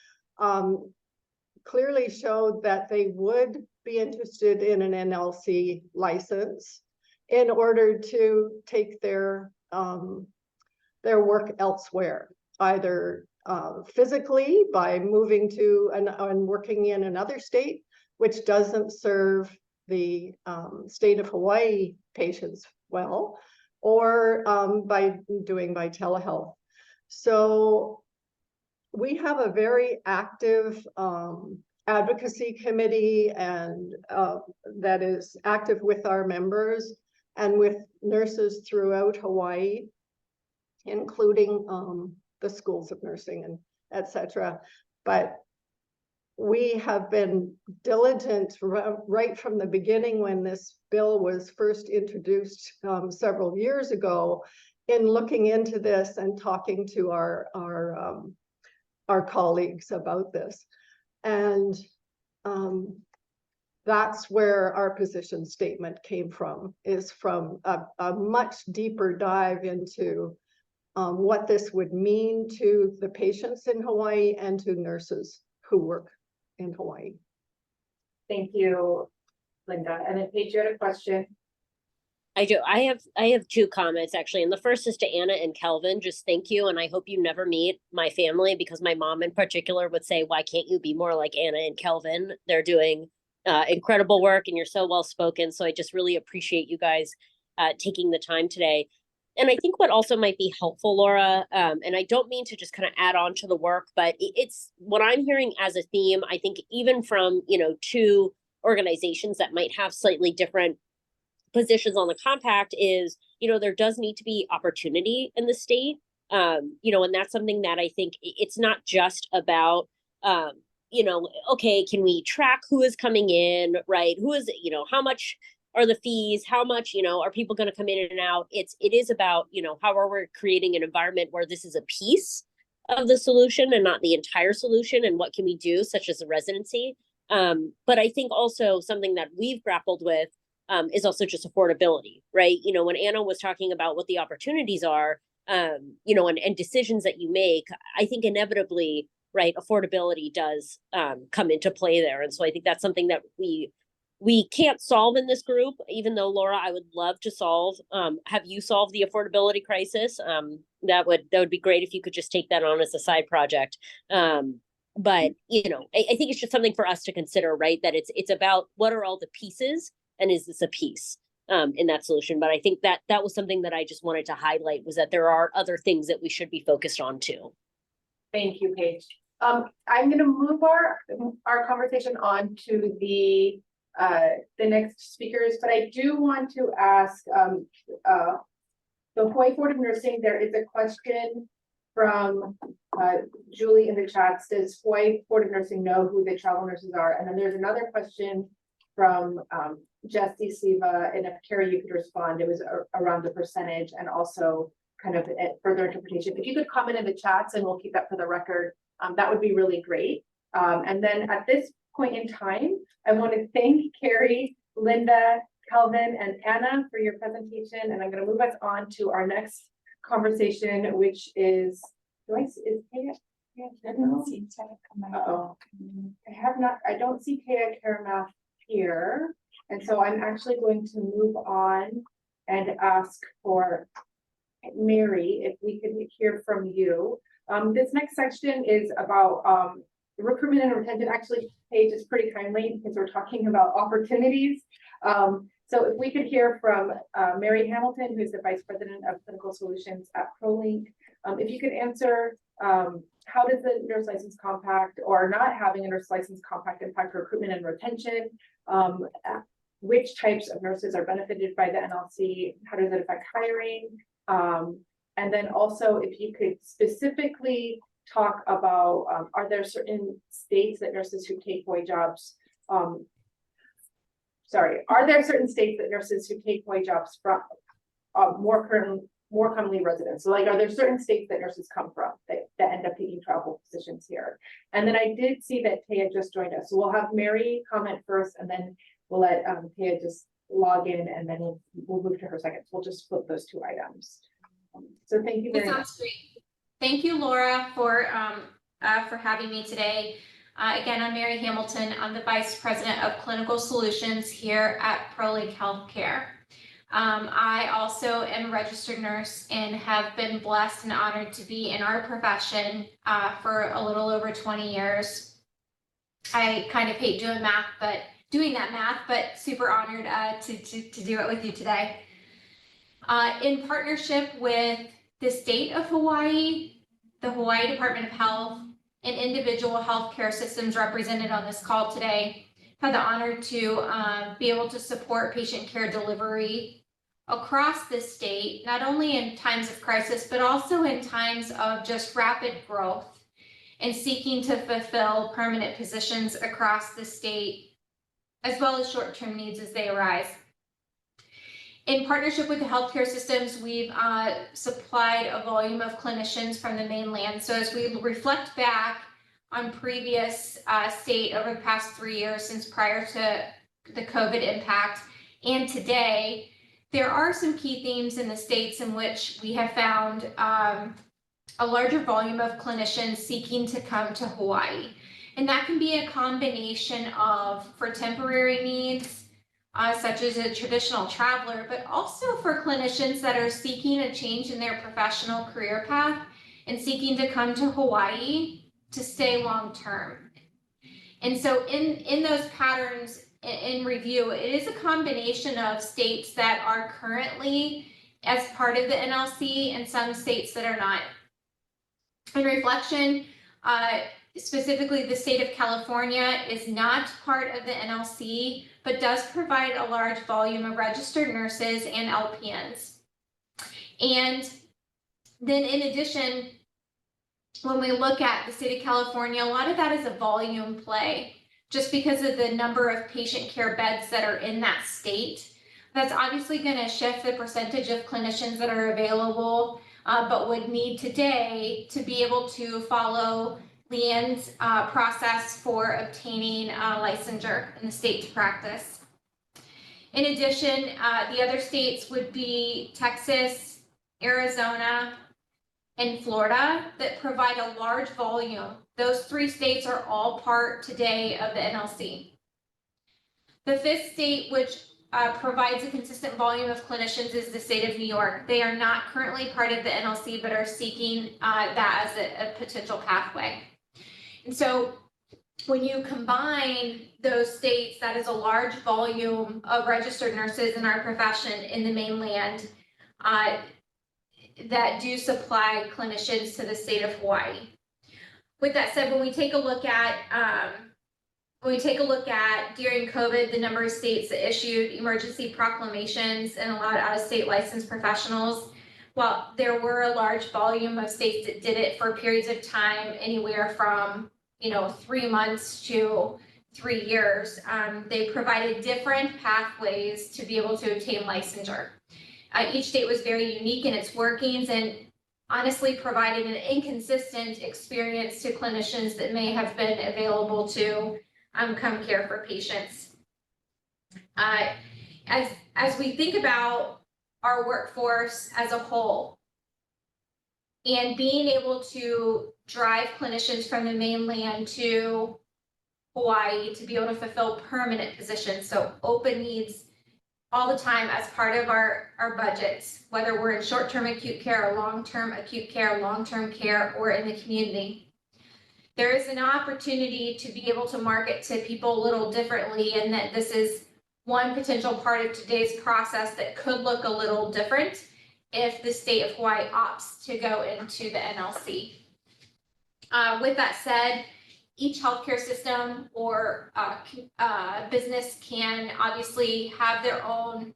clearly showed that they would be interested in an NLC license in order to take their work elsewhere, either physically by moving to and working in another state, which doesn't serve the state of Hawaii patients well, or by telehealth. So we have a very active advocacy committee and that is active with our members and with nurses throughout Hawaii, including the schools of nursing and etc. But we have been diligent right from the beginning when this bill was first introduced several years ago in looking into this and talking to our colleagues about this. And that's where our position statement came from, is from a much deeper dive into what this would mean to the patients in Hawaii and to nurses who work in Hawaii. Thank you, Linda. And then Paige, you had a question. I do. I have two comments actually. And the first is to Anna and Kelvin. Just thank you. And I hope you never meet my family, because my mom in particular would say, why can't you be more like Anna and Kelvin? They're doing incredible work and you're so well spoken. So I just really appreciate you guys taking the time today. And I think what also might be helpful, Laura, and I don't mean to just kind of add on to the work, but it's what I'm hearing as a theme, I think even from, two organizations that might have slightly different positions on the compact is, there does need to be opportunity in the state. And that's something that I think it's not just about, okay, can we track who is coming in, right? Who is, how much are the fees? How much, are people going to come in and out? It is about, how are we creating an environment where this is a piece of the solution and not the entire solution, and what can we do, such as a residency. But I think also something that we've grappled with is also just affordability, right? When Anna was talking about what the opportunities are, and decisions that you make, I think inevitably, right, affordability does come into play there. And so I think that's something that we can't solve in this group, even though, Laura, I would love to have you solve the affordability crisis. That would be great if you could just take that on as a side project. But, I think it's just something for us to consider, right? That it's about what are all the pieces, and is this a piece in that solution? But I think that was something that I just wanted to highlight, was that there are other things that we should be focused on too. Thank you, Paige. I'm going to move our conversation on to the next speakers, but I do want to ask the Hawaii Board of Nursing. There is a question from Julie in the chats. Does Hawaii Board of Nursing know who the travel nurses are? And then there's another question from Jesse Siva, and if Carrie, you could respond. It was around the percentage and also kind of further interpretation. If you could comment in the chats, and we'll keep that for the record, that would be really great. And then at this point in time, I want to thank Carrie, Linda, Kelvin, and Anna for your presentation. And I'm going to move us on to our next conversation, which is, I don't see Kaya Karamath here. And so I'm actually going to move on and ask for Mary, if we could hear from you. This next section is about recruitment and retention. Actually, Paige is pretty timely because we're talking about opportunities. So if we could hear from Mary Hamilton, who's the Vice President of Clinical Solutions at ProLink. If you could answer, how does the Nurse License Compact or not having a Nurse License Compact impact recruitment and retention? which types of nurses are benefited by the NLC, how does it affect hiring? And then also if you could specifically talk about, are there certain states that nurses who take Hawaii jobs, are there certain states that nurses who take Hawaii jobs from more commonly residents? So like, are there certain states that nurses come from that end up taking travel positions here? And then I did see that Taya just joined us. So we'll have Mary comment first, and then we'll let Taya just log in, and then we'll move to her second. So we'll just flip those two items. So thank you That very much. sounds great. Thank you, Laura, for having me today. Again, I'm Mary Hamilton. I'm the Vice President of Clinical Solutions here at ProLink Healthcare. I also am a registered nurse and have been blessed and honored to be in our profession for a little over 20 years. I kind of hate doing that math, but super honored to do it with you today. In partnership with the state of Hawaii, the Hawaii Department of Health, and individual healthcare systems represented on this call today, had the honor to be able to support patient care delivery across the state, not only in times of crisis, but also in times of just rapid growth and seeking to fulfill permanent positions across the state, as well as short-term needs as they arise. In partnership with the healthcare systems, we've supplied a volume of clinicians from the mainland. So as we reflect back on previous state over the past 3 years since prior to the COVID impact and today, there are some key themes in the states in which we have found a larger volume of clinicians seeking to come to Hawaii. And that can be a combination of for temporary needs, such as a traditional traveler, but also for clinicians that are seeking a change in their professional career path and seeking to come to Hawaii to stay long-term. And so in those patterns in review, it is a combination of states that are currently as part of the NLC and some states that are not. In reflection, specifically the state of California is not part of the NLC, but does provide a large volume of registered nurses and LPNs. And then in addition, when we look at the state of California, a lot of that is a volume play, just because of the number of patient care beds that are in that state. That's obviously going to shift the percentage of clinicians that are available, but would need today to be able to follow Leanne's process for obtaining licensure in the state to practice. In addition, the other states would be Texas, Arizona, and Florida that provide a large volume. Those 3 states are all part today of the NLC. The 5th state, which provides a consistent volume of clinicians, is the state of New York. They are not currently part of the NLC, but are seeking that as a potential pathway. And so when you combine those states, that is a large volume of registered nurses in our profession in the mainland that do supply clinicians to the state of Hawaii. With that said, when we take a look at during COVID, the number of states that issued emergency proclamations and allowed out-of-state licensed professionals, while there were a large volume of states that did it for periods of time, anywhere from 3 months to 3 years, they provided different pathways to be able to obtain licensure. Each state was very unique in its workings and honestly provided an inconsistent experience to clinicians that may have been available to come care for patients. As we think about our workforce as a whole and being able to drive clinicians from the mainland to Hawaii to be able to fulfill permanent positions, so open needs all the time as part of our budgets, whether we're in short-term acute care or long-term acute care, long-term care, or in the community. There is an opportunity to be able to market to people a little differently, and that this is one potential part of today's process that could look a little different if the state of Hawaii opts to go into the NLC. With that said, each healthcare system or business can obviously have their own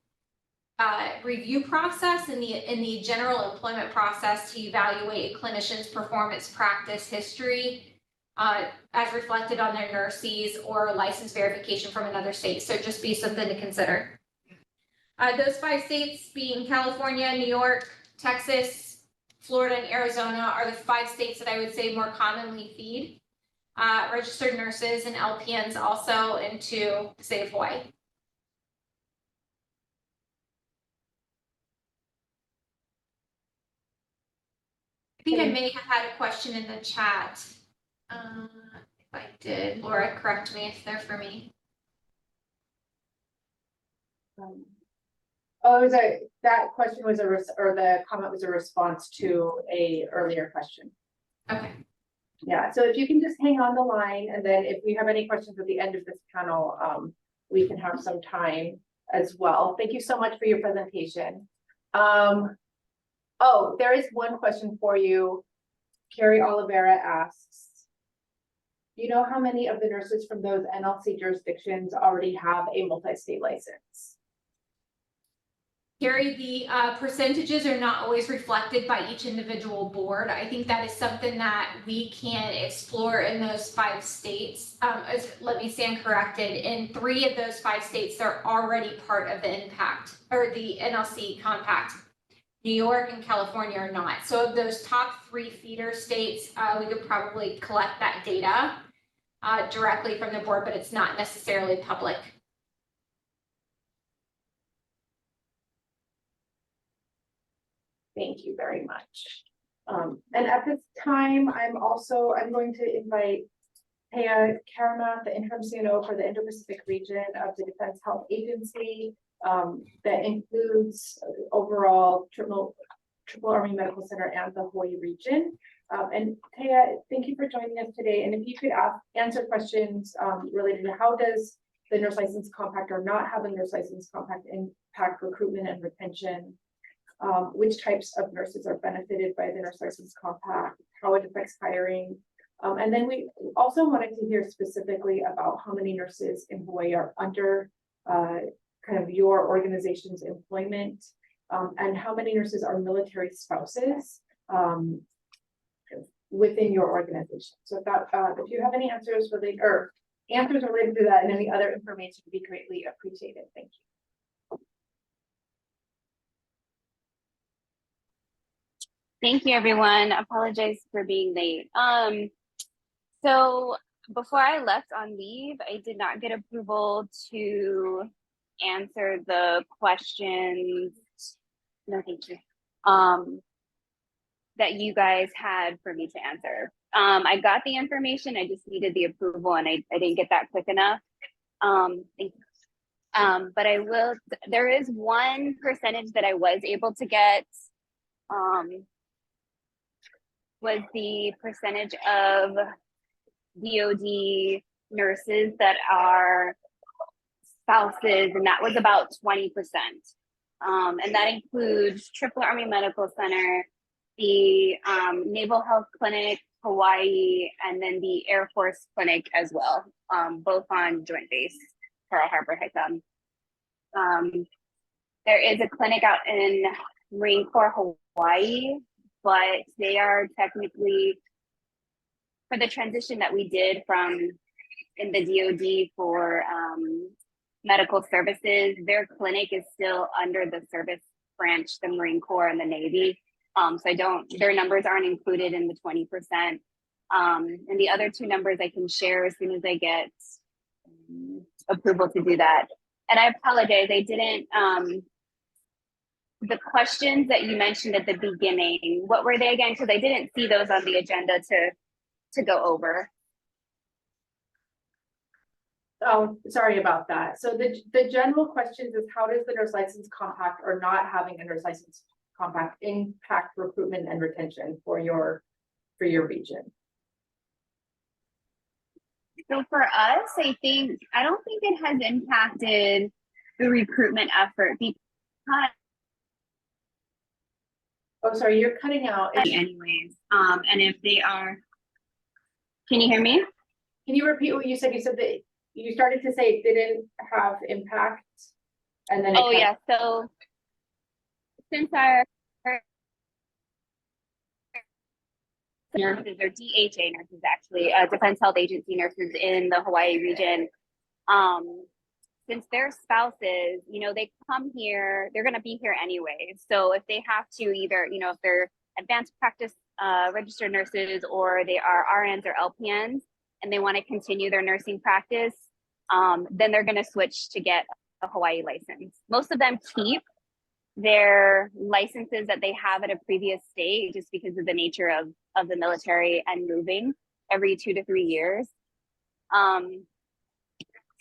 review process in the general employment process to evaluate a clinician's performance, practice, history, as reflected on their nurses or license verification from another state. So just be something to consider. Those 5 states being California, New York, Texas, Florida, and Arizona are the 5 states that I would say more commonly feed registered nurses and LPNs also into the state of Hawaii. I think I may have had a question in the chat. If I did, Laura, correct me if they're for me. That question was or the comment was a response to a earlier question. Okay. Yeah, so if you can just hang on the line, and then if we have any questions at the end of this panel, we can have some time as well. Thank you so much for your presentation. Oh, there is one question for you. Carrie Oliveira asks, do you know how many of the nurses from those NLC jurisdictions already have a multi-state license? Carrie, the percentages are not always reflected by each individual board. I think that is something that we can explore in those 5 states. Let me stand corrected. In 3 of those 5 states, they're already part of the impact or the NLC compact. New York and California are not. So of those top 3 feeder states, we could probably collect that data directly from the board, but it's not necessarily public. Thank you very much. And at this time, I'm going to invite Pea Karamath, the interim CNO for the Indo-Pacific region of the Defense Health Agency. That includes overall Triple Army Medical Center and the Hawaii region. And Pea, thank you for joining us today. And if you could answer questions related to how does the Nurse License Compact or not having Nurse License Compact impact recruitment and retention? Which types of nurses are benefited by the Nurse License Compact, how it affects hiring. And then we also wanted to hear specifically about how many nurses in Hawaii are under kind of your organization's employment, and how many nurses are military spouses within your organization. So if you have any answers related to that and any other information would be greatly appreciated. Thank you. Thank you, everyone. Apologize for being late. So before I left on leave, I did not get approval to answer the questions. No, thank you. That you guys had for me to answer. I got the information, I just needed the approval and I didn't get that quick enough. Thank you. But I will, there is one percentage that I was able to get, was the percentage of DoD nurses that are spouses, and that was about 20%. And that includes Triple Army Medical Center, the Naval Health Clinic, Hawaii, and then the Air Force Clinic as well, both on Joint Base, Pearl Harbor, Hawaii. There is a clinic out in Marine Corps, Hawaii, but they are technically, for the transition that we did from in the DoD for medical services, their clinic is still under the service branch, the Marine Corps and the Navy. So their numbers aren't included in the 20%. And the other 2 numbers I can share as soon as I get approval to do that. And I apologize, I didn't, the questions that you mentioned at the beginning, what were they again? Because I didn't see those on the agenda to go over. Oh, sorry about that. So the general questions is how does the Nurse License Compact or not having a Nurse License Compact impact recruitment and retention for your region? So for us, I don't think it has impacted the recruitment effort because. Oh, sorry, you're cutting out. Anyways, and if they are, can you hear me? Can you repeat what you said? You said that you started to say it didn't have impact. And then. Oh yeah, so since our nurses or DHA nurses, actually, Defense Health Agency nurses in the Hawaii region, since their spouses, you know, they come here, they're going to be here anyway. So if they have to either, you know, if they're advanced practice registered nurses or they are RNs or LPNs and they want to continue their nursing practice, then they're going to switch to get a Hawaii license. Most of them keep their licenses that they have at a previous state just because of the nature of the military and moving every 2 to 3 years.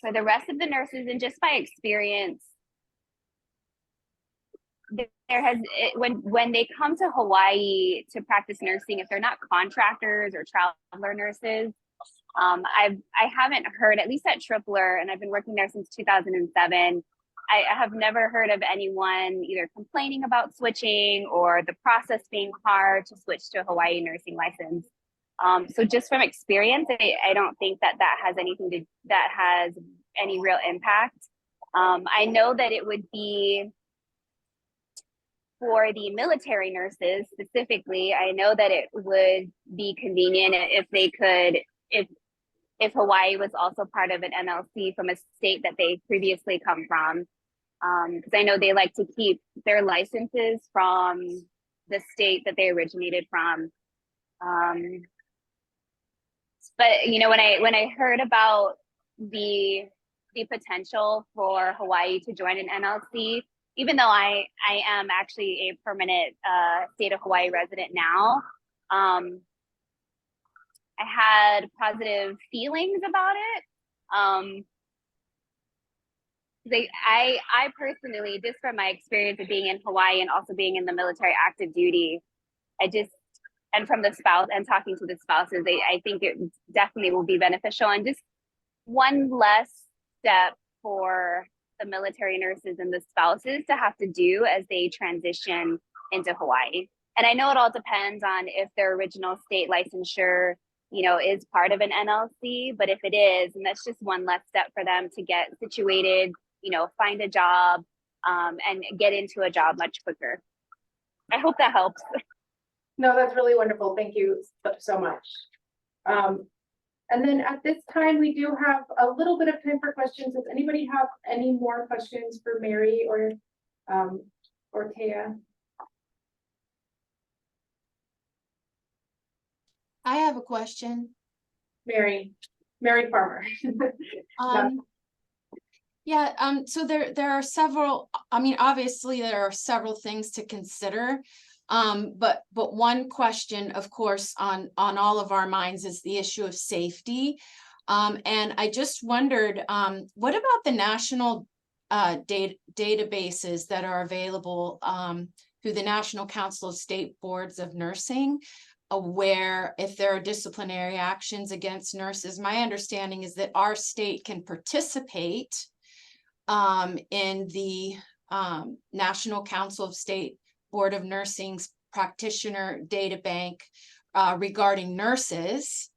For the rest of the nurses, and just by experience, when they come to Hawaii to practice nursing, if they're not contractors or traveler nurses, I haven't heard, at least at Tripler, and I've been working there since 2007. I have never heard of anyone either complaining about switching or the process being hard to switch to a Hawaii nursing license. So just from experience, I don't think that has any real impact. I know that it would be for the military nurses specifically. I know that it would be convenient if they could, if Hawaii was also part of an NLC from a state that they previously come from. Because I know they like to keep their licenses from the state that they originated from. But you know, when I heard about the potential for Hawaii to join an NLC, even though I am actually a permanent state of Hawaii resident now, I had positive feelings about it. I personally, just from my experience of being in Hawaii and also being in the military active duty, and from the spouse and talking to the spouses, I think it definitely will be beneficial and just one less step for the military nurses and the spouses to have to do as they transition into Hawaii. And I know it all depends on if their original state licensure, you know, is part of an NLC, but if it is, and that's just one less step for them to get situated, you know, find a job, and get into a job much quicker. I hope that helps. No, that's really wonderful. Thank you so much. And then at this time, we do have a little bit of time for questions. Does anybody have any more questions for Mary or Taya? I have a question. Mary Farmer. So there are several, I mean, obviously there are several things to consider. But one question, of course, on all of our minds is the issue of safety. And I just wondered, what about the national databases that are available through the National Council of State Boards of Nursing, where if there are disciplinary actions against nurses? My understanding is that our state can participate in the National Council of State Board of Nursing's practitioner data bank regarding nurses,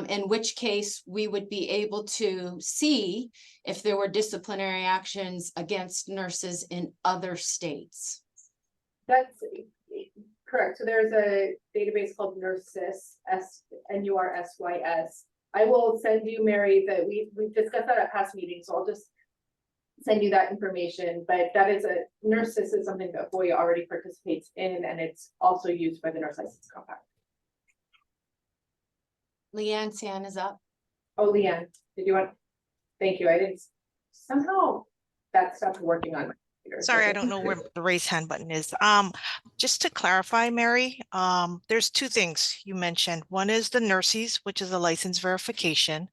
in which case we would be able to see if there were disciplinary actions against nurses in other states. That's correct. So there's a database called NURSYS, NURSYS. I will send you, Mary, that we've discussed that at past meetings, so I'll just send you that information. But that is NURSYS is something that Hawaii already participates in, and it's also used by the Nurse License Compact. Leanne's hand is up. Oh, Leanne, did you want? Thank you. I didn't somehow that stopped working on my computer. Sorry, I don't know where the raise hand button is. Just to clarify, Mary, there's two things you mentioned. One is the NURSES, which is a license verification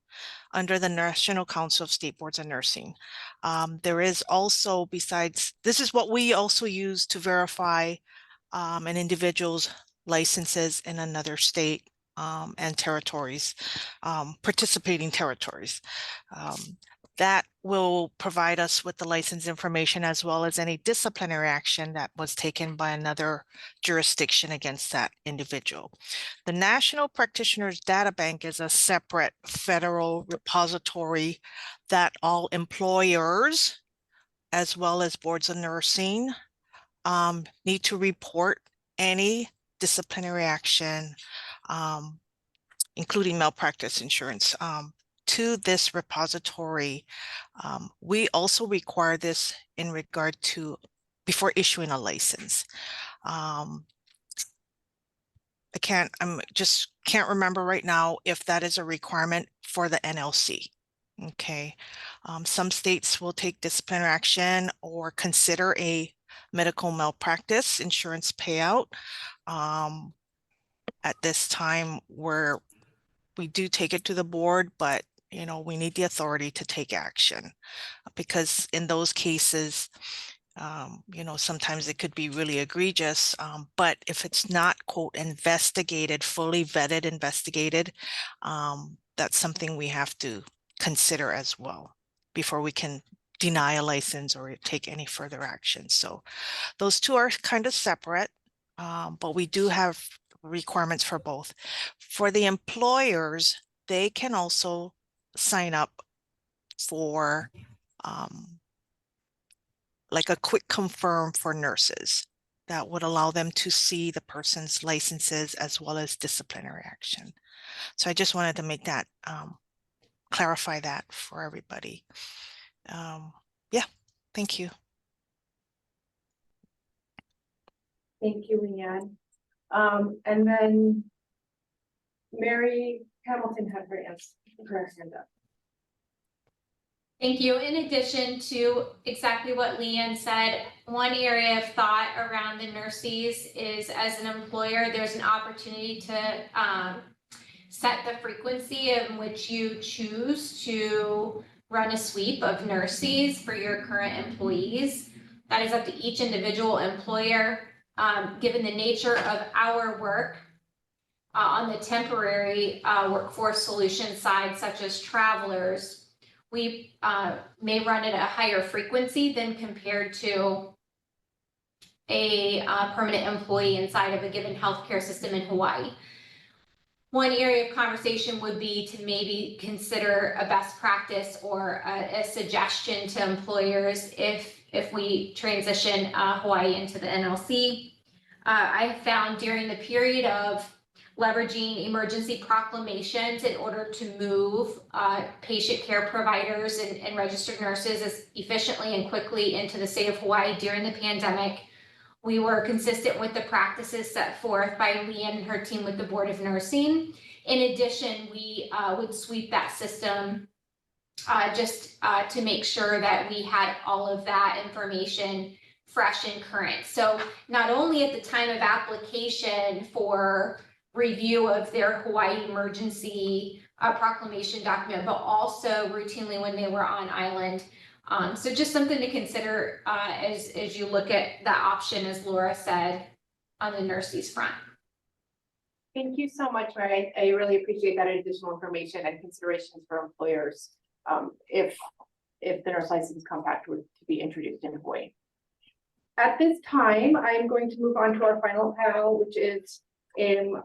under the National Council of State Boards of Nursing. There is also, besides, this is what we also use to verify an individual's licenses in another state and territories, participating territories. that will provide us with the license information as well as any disciplinary action that was taken by another jurisdiction against that individual. The National Practitioners Data Bank is a separate federal repository that all employers, as well as boards of nursing, need to report any disciplinary action, including malpractice insurance, to this repository. We also require this in regard to before issuing a license. I just can't remember right now if that is a requirement for the NLC. Okay. Some states will take disciplinary action or consider a medical malpractice insurance payout. At this time, we do take it to the board, but we need the authority to take action, because in those cases, sometimes it could be really egregious, but if it's not, quote, investigated, fully vetted, investigated, that's something we have to consider as well before we can deny a license or take any further action. So those two are kind of separate, but we do have requirements for both. For the employers, they can also sign up for like a quick confirm for nurses that would allow them to see the person's licenses as well as disciplinary action. So I just wanted to make that clarify that for everybody. Yeah, thank you. Thank you, Leanne. And then Mary Hamilton had her hand up. Thank you. In addition to exactly what Leanne said, one area of thought around the nurses is, as an employer, there's an opportunity to set the frequency in which you choose to run a sweep of nurses for your current employees. That is up to each individual employer. Given the nature of our work on the temporary workforce solution side, such as travelers, we may run at a higher frequency than compared to a permanent employee inside of a given healthcare system in Hawaii. One area of conversation would be to maybe consider a best practice or a suggestion to employers if we transition Hawaii into the NLC. I found during the period of leveraging emergency proclamations in order to move patient care providers and registered nurses as efficiently and quickly into the state of Hawaii during the pandemic, we were consistent with the practices set forth by Leanne and her team with the Board of Nursing. In addition, we would sweep that system just to make sure that we had all of that information fresh and current. So not only at the time of application for review of their Hawaii emergency proclamation document, but also routinely when they were on island. So just something to consider as you look at that option, as Laura said, on the nurses front. Thank you so much, Mary. I really appreciate that additional information and considerations for employers if the nurse license compact were to be introduced in Hawaii. At this time, I'm going to move on to our final panel, which is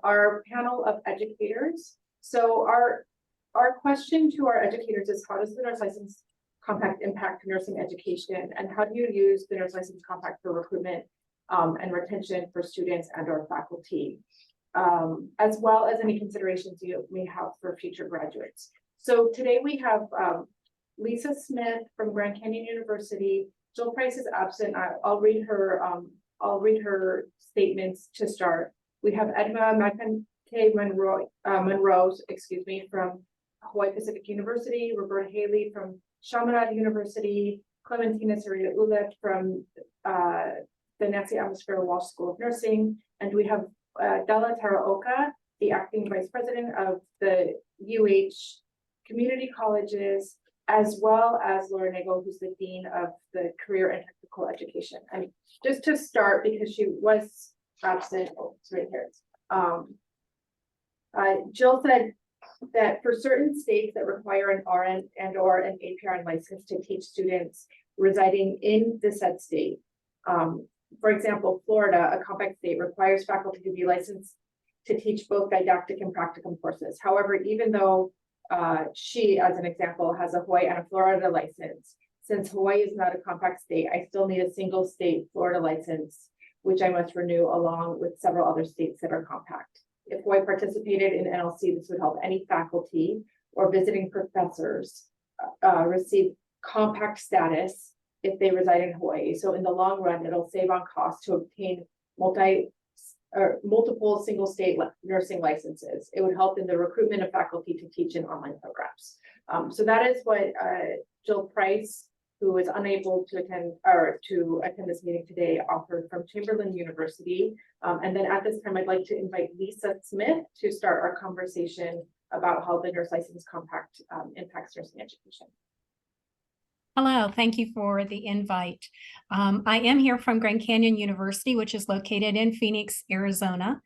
our panel of educators. So our question to our educators is, how does the nurse license compact impact nursing education, and how do you use the nurse license compact for recruitment and retention for students and or faculty, as well as any considerations you may have for future graduates. So today we have Lisa Smith from Grand Canyon University. Jill Price is absent. I'll read her statements to start. We have Edma McIntyre Monroe, from Hawaii Pacific University, Roberta Haley from Chaminade University, Clementina Sarita-Ulet from the Nancy Atmosphere Walsh School of Nursing, and we have Della Taraoka, the acting vice president of the UH Community Colleges, as well as Laura Nagel, who's the dean of the Career and Technical Education. And just to start, because she was absent, oh, it's right here. Jill said that for certain states that require an RN and or an APRN license to teach students residing in the said state. For example, Florida, a compact state, requires faculty to be licensed to teach both didactic and practicum courses. However, even though she, as an example, has a Hawaii and a Florida license, since Hawaii is not a compact state, I still need a single state Florida license, which I must renew along with several other states that are compact. If Hawaii participated in NLC, this would help any faculty or visiting professors receive compact status if they reside in Hawaii. So in the long run, it'll save on cost to obtain multiple single state nursing licenses. It would help in the recruitment of faculty to teach in online programs. So that is what Jill Price, who is unable to attend this meeting today, offered from Chamberlain University. And then at this time, I'd like to invite Lisa Smith to start our conversation about how the Nurse License Compact impacts nursing education. Hello, thank you for the invite. I am here from Grand Canyon University, which is located in Phoenix, Arizona.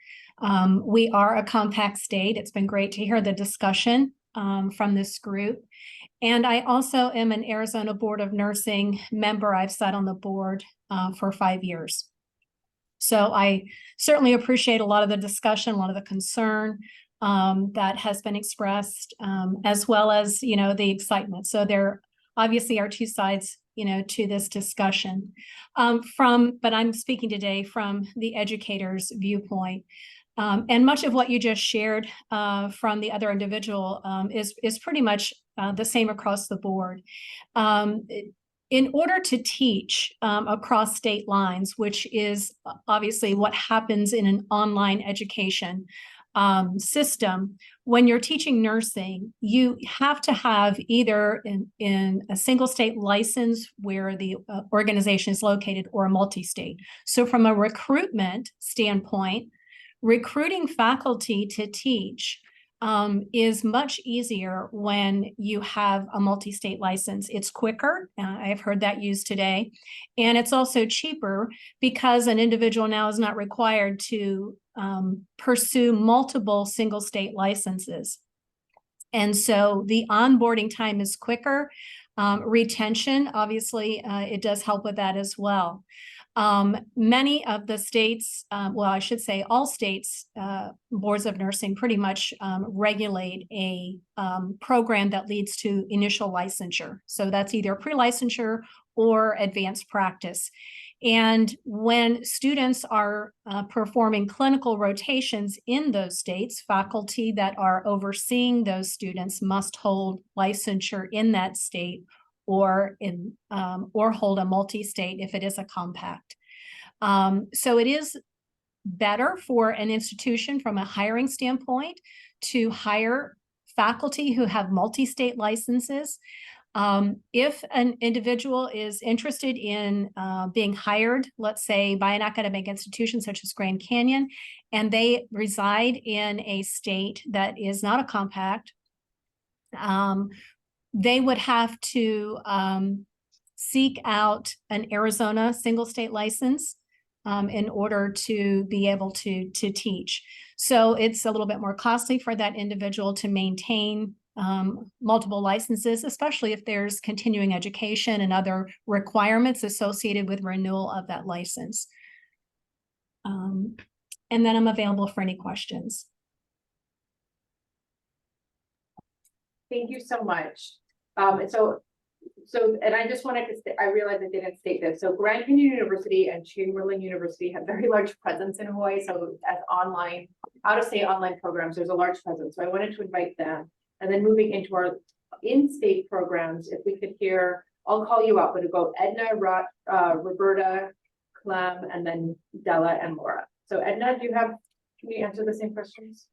We are a compact state. It's been great to hear the discussion from this group. And I also am an Arizona Board of Nursing member. I've sat on the board for 5 years. So I certainly appreciate a lot of the discussion, a lot of the concern that has been expressed, as well as, the excitement. So there obviously are two sides, to this discussion. But I'm speaking today from the educator's viewpoint. And much of what you just shared from the other individual is pretty much the same across the board. In order to teach across state lines, which is obviously what happens in an online education system, when you're teaching nursing, you have to have either in a single state license where the organization is located or a multi-state. So from a recruitment standpoint, recruiting faculty to teach is much easier when you have a multi-state license. It's quicker. I've heard that used today. And it's also cheaper because an individual now is not required to pursue multiple single state licenses. And so the onboarding time is quicker. Retention, obviously, it does help with that as well. Many of the states, well, I should say all states, boards of nursing pretty much regulate a program that leads to initial licensure. So that's either pre-licensure or advanced practice. And when students are performing clinical rotations in those states, faculty that are overseeing those students must hold licensure in that state or hold a multi-state if it is a compact. So it is better for an institution from a hiring standpoint to hire faculty who have multi-state licenses. If an individual is interested in being hired, let's say by an academic institution such as Grand Canyon, and they reside in a state that is not a compact, they would have to seek out an Arizona single state license in order to be able to teach. So it's a little bit more costly for that individual to maintain multiple licenses, especially if there's continuing education and other requirements associated with renewal of that license. And then I'm available for any questions. Thank you so much. And I just wanted to say, I realized I didn't state this. So Grand Canyon University and Chamberlain University have very large presence in Hawaii. So as online, out-of-state online programs, there's a large presence. So I wanted to invite them. And then moving into our in-state programs, if we could hear, I'll call you out, but it'll go Edna, Roberta, Clem, and then Della and Laura. So Edna, can you answer the same questions?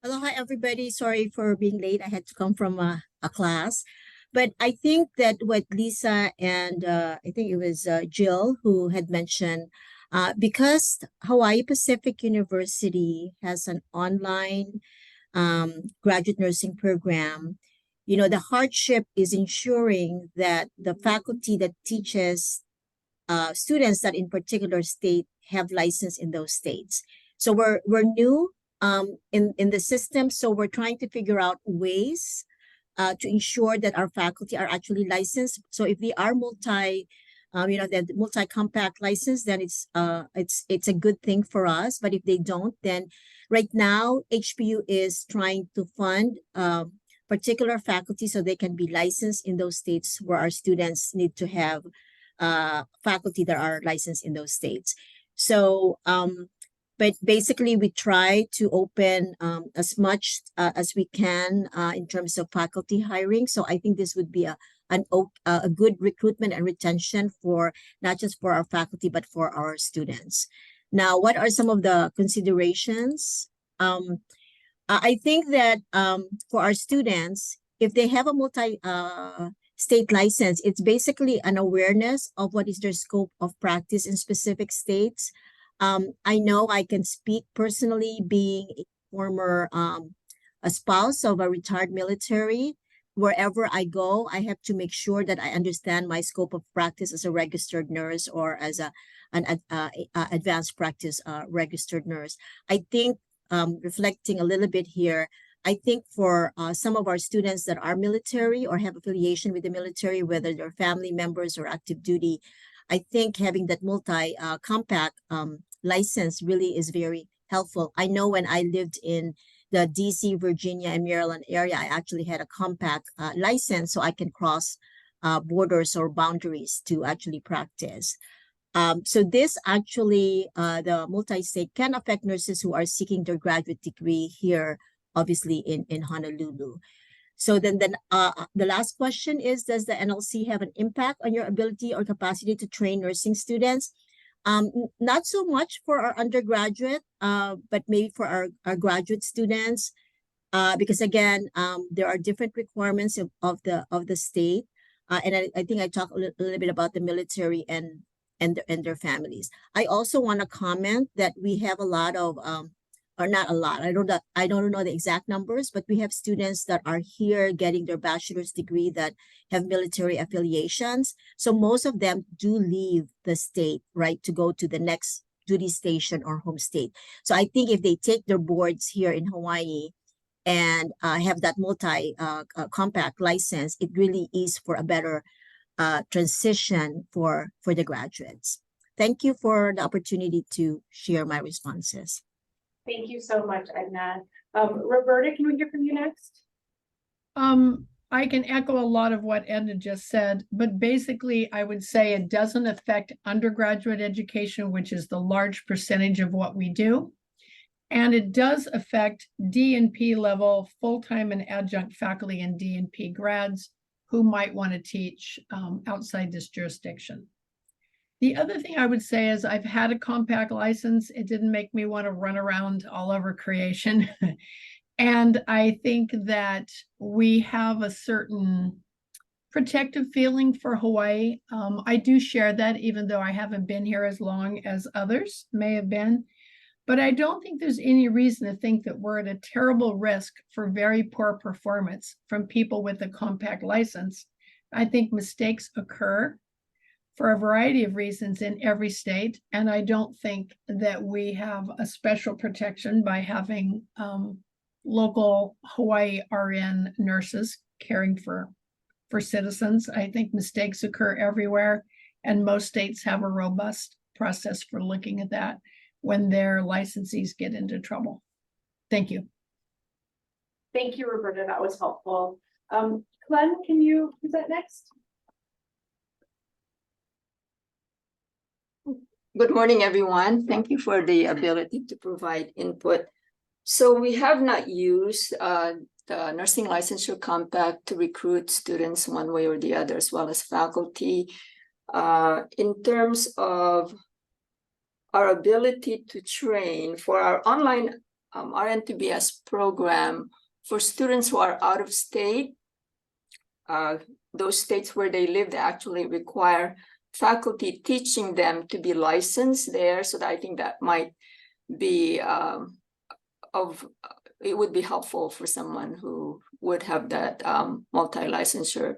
Aloha, everybody. Sorry for being late. I had to come from a class. But I think that what Lisa and I think it was Jill who had mentioned, because Hawaii Pacific University has an online graduate nursing program, the hardship is ensuring that the faculty that teaches students that in particular state have license in those states. So we're new in the system, so we're trying to figure out ways to ensure that our faculty are actually licensed. So if they are the multi-compact license, then it's a good thing for us. But if they don't, then right now HPU is trying to fund particular faculty so they can be licensed in those states where our students need to have faculty that are licensed in those states. So but basically we try to open as much as we can in terms of faculty hiring. So I think this would be a good recruitment and retention for not just for our faculty, but for our students. Now, what are some of the considerations? I think that for our students, if they have a multi-state license, it's basically an awareness of what is their scope of practice in specific states. I know I can speak personally, being a former a spouse of a retired military. Wherever I go, I have to make sure that I understand my scope of practice as a registered nurse or as an advanced practice registered nurse. I think reflecting a little bit here, I think for some of our students that are military or have affiliation with the military, whether they're family members or active duty, I think having that multi-compact license really is very helpful. I know when I lived in the DC, Virginia, and Maryland area, I actually had a compact license so I can cross borders or boundaries to actually practice. So this actually, the multi-state can affect nurses who are seeking their graduate degree here, obviously in Honolulu. So then the last question is, does the NLC have an impact on your ability or capacity to train nursing students? Not so much for our undergraduate, but maybe for our graduate students, because again, there are different requirements of the state. And I think I talked a little bit about the military and their families. I also want to comment that we have a lot of, or not a lot, I don't know the exact numbers, but we have students that are here getting their bachelor's degree that have military affiliations. So most of them do leave the state, right, to go to the next duty station or home state. So I think if they take their boards here in Hawaii and have that multi-compact license, it really is for a better transition for the graduates. Thank you for the opportunity to share my responses. Thank you so much, Edna. Roberta, can we hear from you next? I can echo a lot of what Edna just said, but basically I would say it doesn't affect undergraduate education, which is the large percentage of what we do. And it does affect D&P level full-time and adjunct faculty and D&P grads who might want to teach outside this jurisdiction. The other thing I would say is I've had a compact license. It didn't make me want to run around all over creation. And I think that we have a certain protective feeling for Hawaii. I do share that, even though I haven't been here as long as others may have been. But I don't think there's any reason to think that we're at a terrible risk for very poor performance from people with a compact license. I think mistakes occur for a variety of reasons in every state. And I don't think that we have a special protection by having local Hawaii RN nurses caring for citizens. I think mistakes occur everywhere, and most states have a robust process for looking at that when their licensees get into trouble. Thank you. Thank you, Roberta. That was helpful. Glenn, can you present next? Good morning, everyone. Thank you for the ability to provide input. So we have not used the nursing licensure compact to recruit students one way or the other, as well as faculty. In terms of our ability to train for our online RN2BS program for students who are out of state, those states where they live, they actually require faculty teaching them to be licensed there. So that I think that might be it would be helpful for someone who would have that multi-licensure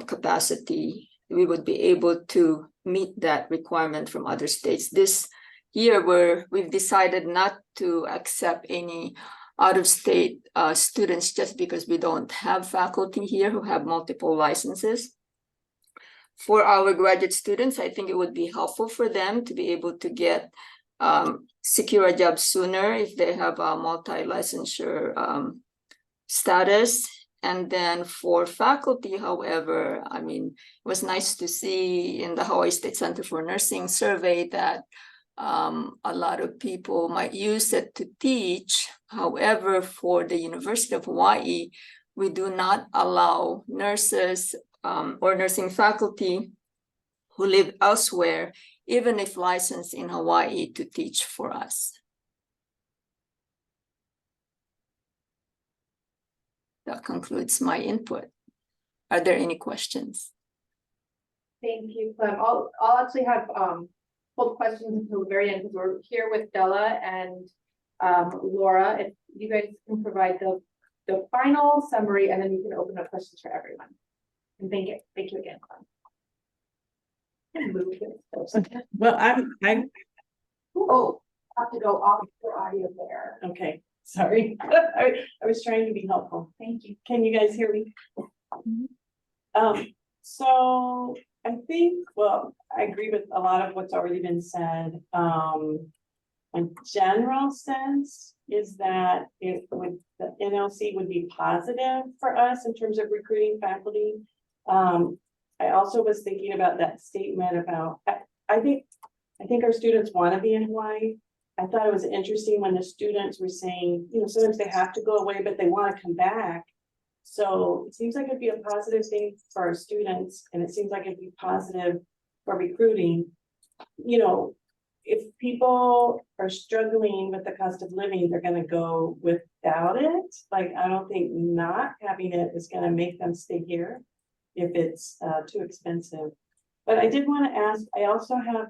capacity. We would be able to meet that requirement from other states. This year where we've decided not to accept any out-of-state students just because we don't have faculty here who have multiple licenses. For our graduate students, I think it would be helpful for them to be able to get secure a job sooner if they have a multi-licensure status. And then for faculty, however, I mean, it was nice to see in the Hawaii State Center for Nursing survey that a lot of people might use it to teach. However, for the University of Hawaii, we do not allow nurses or nursing faculty who live elsewhere, even if licensed in Hawaii, to teach for us. That concludes my input. Are there any questions? Thank you, Clem. I'll actually have hold questions until the very end because we're here with Della and Laura. If you guys can provide the final summary, and then you can open up questions for everyone. And thank you again, Clem. Well, I have to go off your audio there. Okay, sorry. I was trying to be helpful. Thank you. Can you guys hear me? So I think, well, I agree with a lot of what's already been said. My general sense is that the NLC would be positive for us in terms of recruiting faculty. I also was thinking about that statement about, I think our students want to be in Hawaii. I thought it was interesting when the students were saying, you know, sometimes they have to go away, but they want to come back. So it seems like it'd be a positive thing for our students, and it seems like it'd be positive for recruiting. You know, if people are struggling with the cost of living, they're going to go without it. Like, I don't think not having it is going to make them stay here if it's too expensive. But I did want to ask, I also have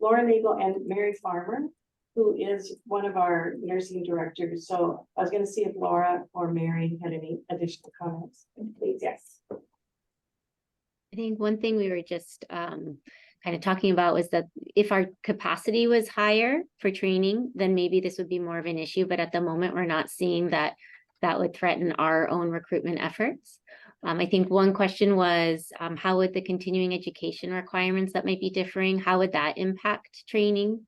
Laura Nagel and Mary Farmer, who is one of our nursing directors. So I was going to see if Laura or Mary had any additional comments. Please, yes. I think one thing we were just kind of talking about was that if our capacity was higher for training, then maybe this would be more of an issue. But at the moment, we're not seeing that would threaten our own recruitment efforts. I think one question was, how would the continuing education requirements that might be differing, how would that impact training?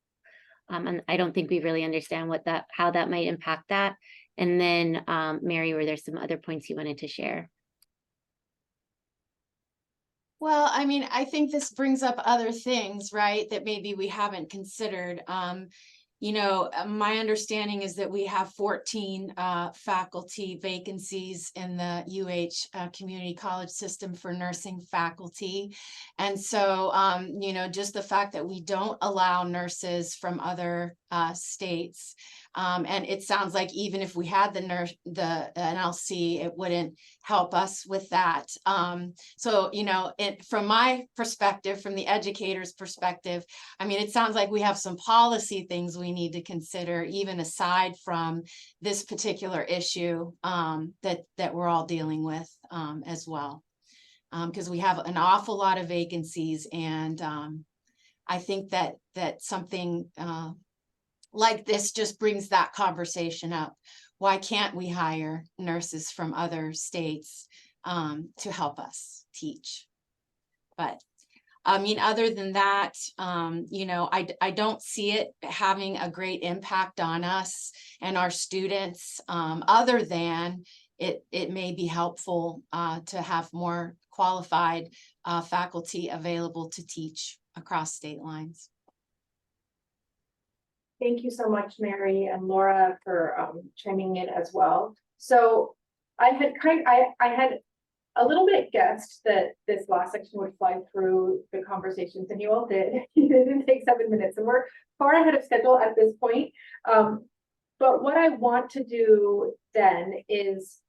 And I don't think we really understand how that might impact that. And then Mary, were there some other points you wanted to share? Well, I mean, I think this brings up other things, right, that maybe we haven't considered. You know, my understanding is that we have 14 faculty vacancies in the UH community college system for nursing faculty. And so, you know, just the fact that we don't allow nurses from other states. And it sounds like even if we had the NLC, it wouldn't help us with that. So, you know, from my perspective, from the educator's perspective, I mean, it sounds like we have some policy things we need to consider, even aside from this particular issue that we're all dealing with as well. Because we have an awful lot of vacancies, and I think that something like this just brings that conversation up. Why can't we hire nurses from other states to help us teach? But I mean, other than that, you know, I don't see it having a great impact on us and our students, other than it may be helpful to have more qualified faculty available to teach across state lines. Thank you so much, Mary and Laura, for chiming in as well. So I had a little bit guessed that this last section would fly through the conversations, and you all did. It didn't take 7 minutes, and we're far ahead of schedule at this point. But what I want to do then is,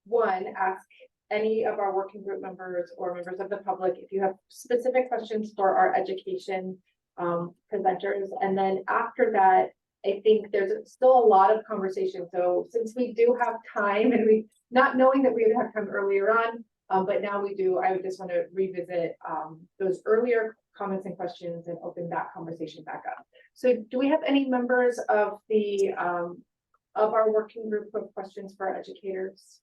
one, ask any of our working group members or members of the public if you have specific questions for our education presenters. And then after that, I think there's still a lot of conversation. So since we do have time, and we not knowing that we would have time earlier on, But now we do, I would just want to revisit those earlier comments and questions and open that conversation back up. So do we have any members of the of our working group with questions for our educators?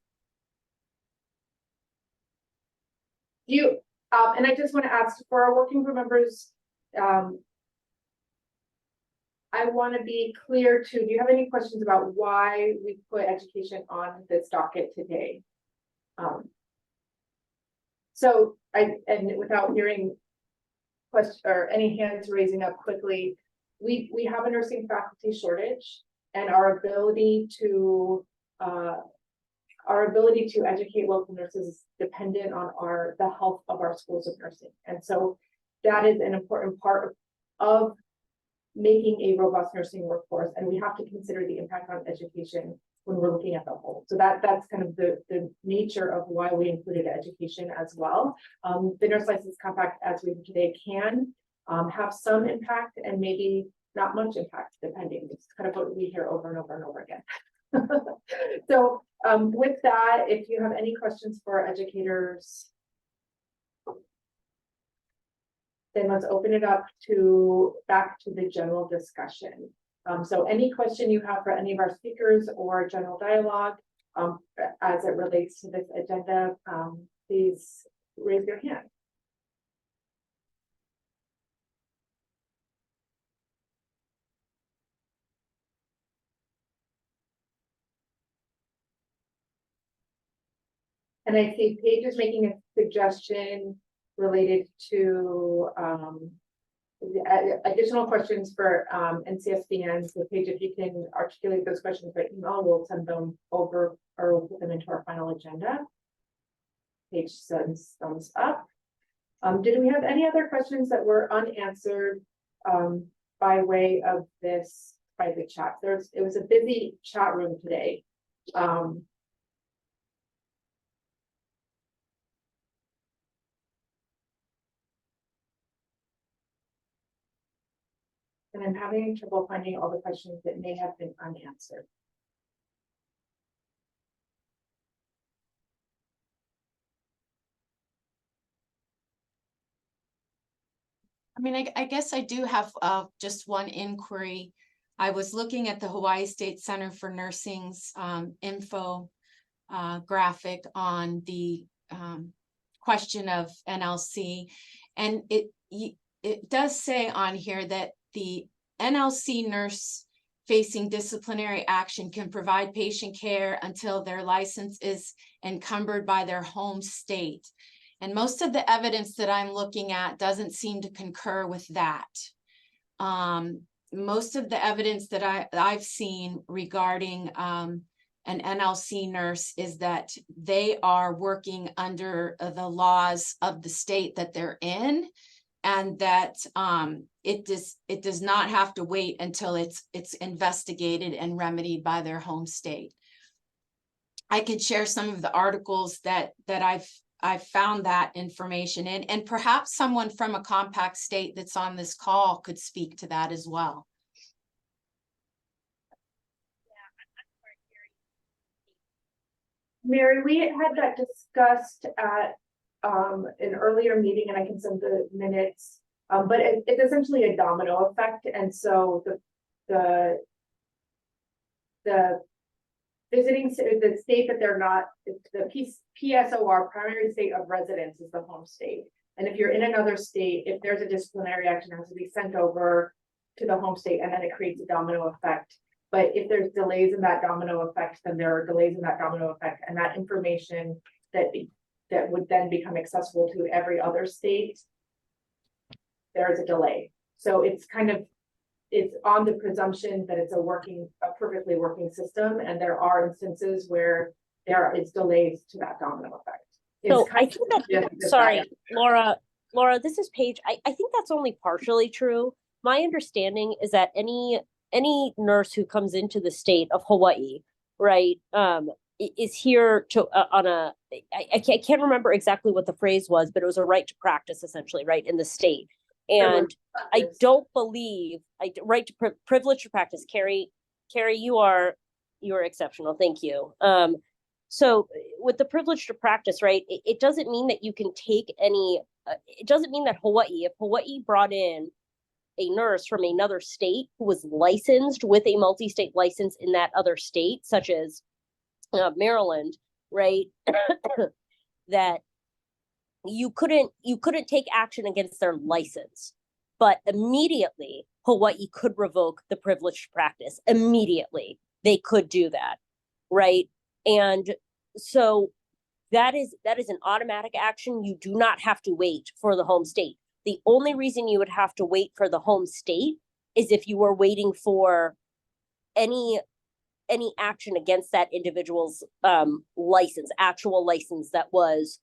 You and I just want to ask for our working group members, I want to be clear too. Do you have any questions about why we put education on this docket today? So and without hearing question or any hands raising up quickly, we have a nursing faculty shortage, and our ability to educate local nurses is dependent on the health of our schools of nursing. And so that is an important part of making a robust nursing workforce, and we have to consider the impact on education when we're looking at the whole. So that's kind of the nature of why we included education as well. The Nurse License Compact, as we today, can have some impact and maybe not much impact, depending. It's kind of what we hear over and over and over again. So with that, if you have any questions for educators, then let's open it up back to the general discussion. So any question you have for any of our speakers or general dialogue as it relates to this agenda, please raise your hand. And I see Paige is making a suggestion related to additional questions for NCSBN. So Paige, if you can articulate those questions by email, we'll send them over or we'll put them into our final agenda. Paige sends thumbs up. Did we have any other questions that were unanswered by way of this private chat? It was a busy chat room today. And I'm having trouble finding all the questions that may have been unanswered. I mean, I guess I do have just one inquiry. I was looking at the Hawaii State Center for Nursing's info graphic on the question of NLC, and it does say on here that the NLC nurse facing disciplinary action can provide patient care until their license is encumbered by their home state. And most of the evidence that I'm looking at doesn't seem to concur with that. Most of the evidence that I've seen regarding an NLC nurse is that they are working under the laws of the state that they're in, and that it does not have to wait until it's investigated and remedied by their home state. I could share some of the articles that I've found that information in, and perhaps someone from a compact state that's on this call could speak to that as well. Mary, we had that discussed at an earlier meeting, and I can send the minutes, but it's essentially a domino effect. And so the visiting the state that they're not, the PSOR, primary state of residence, is the home state. And if you're in another state, if there's a disciplinary action, it has to be sent over to the home state, and then it creates a domino effect. But if there's delays in that domino effect, then there are delays in that domino effect, and that information that would then become accessible to every other state, there is a delay. So it's on the presumption that it's a perfectly working system, and there are instances where there is delays to that domino effect. So I think that, sorry, Laura, this is Paige. I think that's only partially true. My understanding is that any nurse who comes into the state of Hawaii, right, is here to I can't remember exactly what the phrase was, but it was a right to practice, essentially, right, in the state. And I don't believe right to privilege to practice. Carrie, you are exceptional. Thank you. So with the privilege to practice, right, it doesn't mean that you can take any, it doesn't mean that if Hawaii brought in a nurse from another state who was licensed with a multi-state license in that other state, such as Maryland, right, that you couldn't take action against their license, but immediately Hawaii could revoke the privilege to practice. Immediately they could do that, right? And so that is an automatic action. You do not have to wait for the home state. The only reason you would have to wait for the home state is if you were waiting for any action against that individual's actual license that was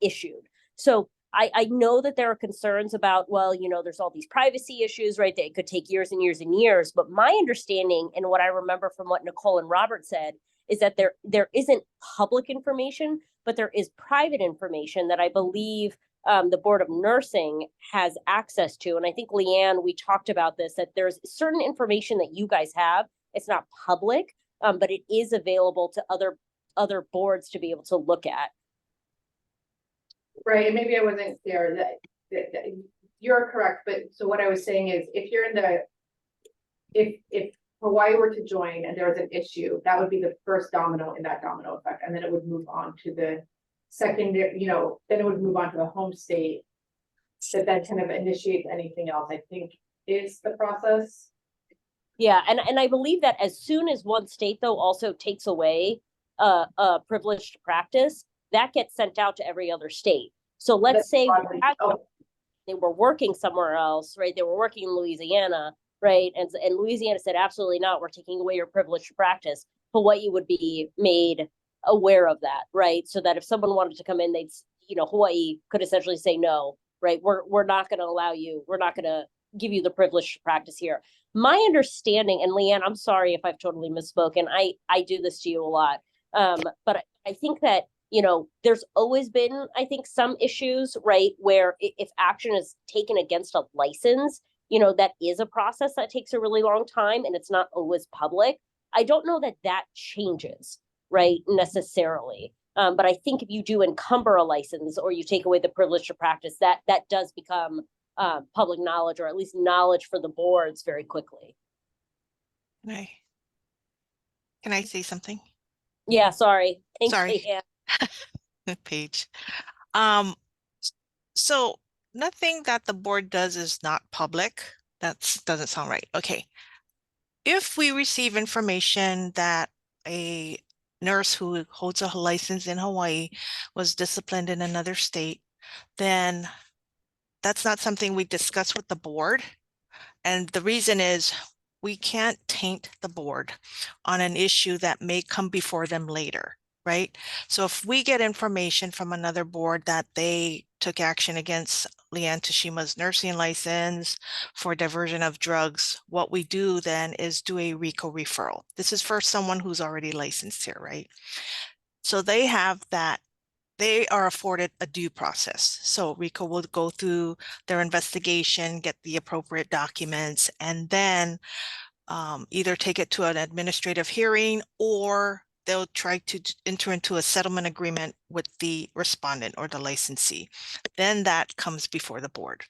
issued. So I know that there are concerns about, well, there's all these privacy issues, right? That it could take years and years and years. But my understanding and what I remember from what Nicole and Robert said is that there isn't public information, but there is private information that I believe the Board of Nursing has access to. And I think, Leanne, we talked about this, that there's certain information that you guys have. It's not public, but it is available to other boards to be able to look at. Right, and maybe I wasn't clear that you're correct, but so what I was saying is if you're in if Hawaii were to join and there was an issue, that would be the first domino in that domino effect, and then it would move on to the secondary, then it would move on to the home state that then kind of initiates anything else, I think is the process. Yeah, and I believe that as soon as one state though also takes away privilege to practice, that gets sent out to every other state. So let's say they were working somewhere else, right? They were working in Louisiana, right? And Louisiana said, absolutely not, we're taking away your privilege to practice. Hawaii would be made aware of that, right? So that if someone wanted to come in, they'd, Hawaii could essentially say, no, right? We're not going to allow you, we're not going to give you the privilege to practice here. My understanding, and Leanne, I'm sorry if I've totally misspoken. I do this to you a lot. But I think that, there's always been, I think, some issues, right, where if action is taken against a license, that is a process that takes a really long time and it's not always public. I don't know that changes, right, necessarily. But I think if you do encumber a license or you take away the privilege to practice, that does become public knowledge, or at least knowledge for the boards very quickly. Can I say something? Yeah, sorry. Thanks, Sorry. Paige. So nothing that the board does is not public. That doesn't sound right. Okay. If we receive information that a nurse who holds a license in Hawaii was disciplined in another state, then that's not something we discuss with the board. And the reason is we can't taint the board on an issue that may come before them later, right? So if we get information from another board that they took action against Leanne Tashima's nursing license for diversion of drugs, what we do then is do a RICO referral. This is for someone who's already licensed here, right? So they have that. They are afforded a due process. So RICO will go through their investigation, get the appropriate documents, and then either take it to an administrative hearing or they'll try to enter into a settlement agreement with the respondent or the licensee. Then that comes before the board.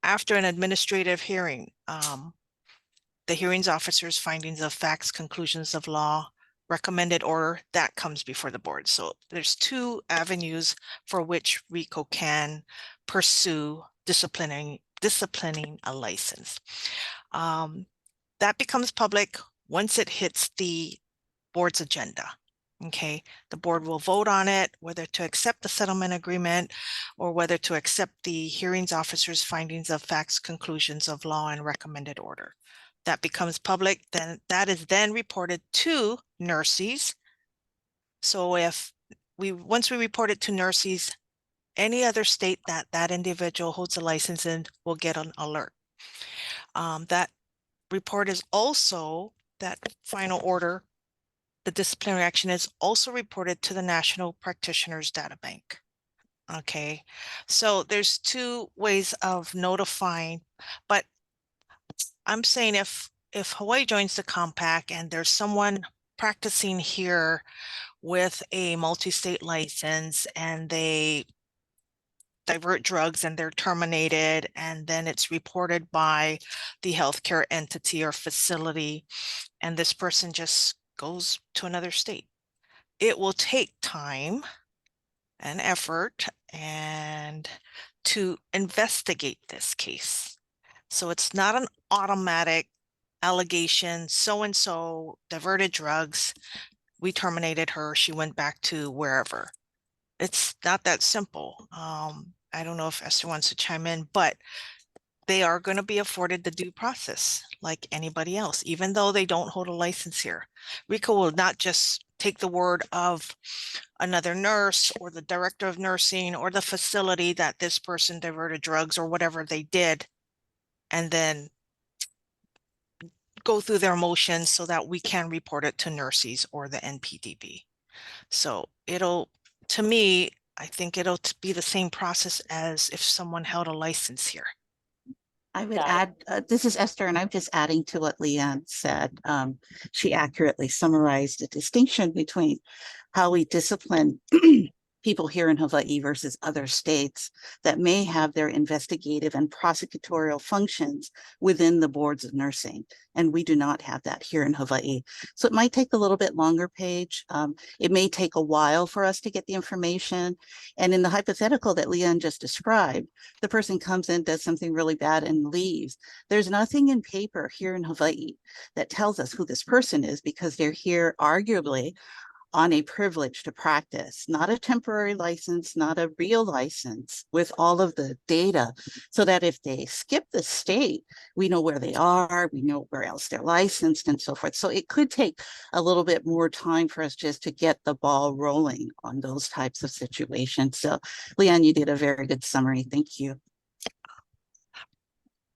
After an administrative hearing, the hearings officer's findings of facts, conclusions of law, recommended order, that comes before the board. So there's two avenues for which RICO can pursue disciplining a license. That becomes public once it hits the board's agenda. Okay, the board will vote on it, whether to accept the settlement agreement or whether to accept the hearings officer's findings of facts, conclusions of law, and recommended order. That becomes public, then that is then reported to nurses. So once we report it to nurses, any other state that individual holds a license in will get an alert. That report is also, that final order, the disciplinary action is also reported to the National Practitioners Data Bank. Okay, so there's two ways of notifying, but I'm saying if Hawaii joins the compact and there's someone practicing here with a multi-state license and they divert drugs and they're terminated, and then it's reported by the healthcare entity or facility, and this person just goes to another state. It will take time and effort and to investigate this case. So it's not an automatic allegation, so-and-so diverted drugs, we terminated her, she went back to wherever. It's not that simple. I don't know if Esther wants to chime in, but they are going to be afforded the due process like anybody else, even though they don't hold a license here. RICO will not just take the word of another nurse or the director of nursing or the facility that this person diverted drugs or whatever they did, and then go through their motions so that we can report it to nurses or the NPDB. So it'll, to me, I think it'll be the same process as if someone held a license here. I would add, this is Esther, and I'm just adding to what Leanne said. She accurately summarized the distinction between how we discipline people here in Hawaii versus other states that may have their investigative and prosecutorial functions within the boards of nursing. And we do not have that here in Hawaii. So it might take a little bit longer, Paige. It may take a while for us to get the information. And in the hypothetical that Leanne just described, the person comes in, does something really bad and leaves. There's nothing in paper here in Hawaii that tells us who this person is because they're here arguably on a privilege to practice, not a temporary license, not a real license, with all of the data, so that if they skip the state, we know where they are, we know where else they're licensed and so forth. So it could take a little bit more time for us just to get the ball rolling on those types of situations. So Leanne, you did a very good summary. Thank you.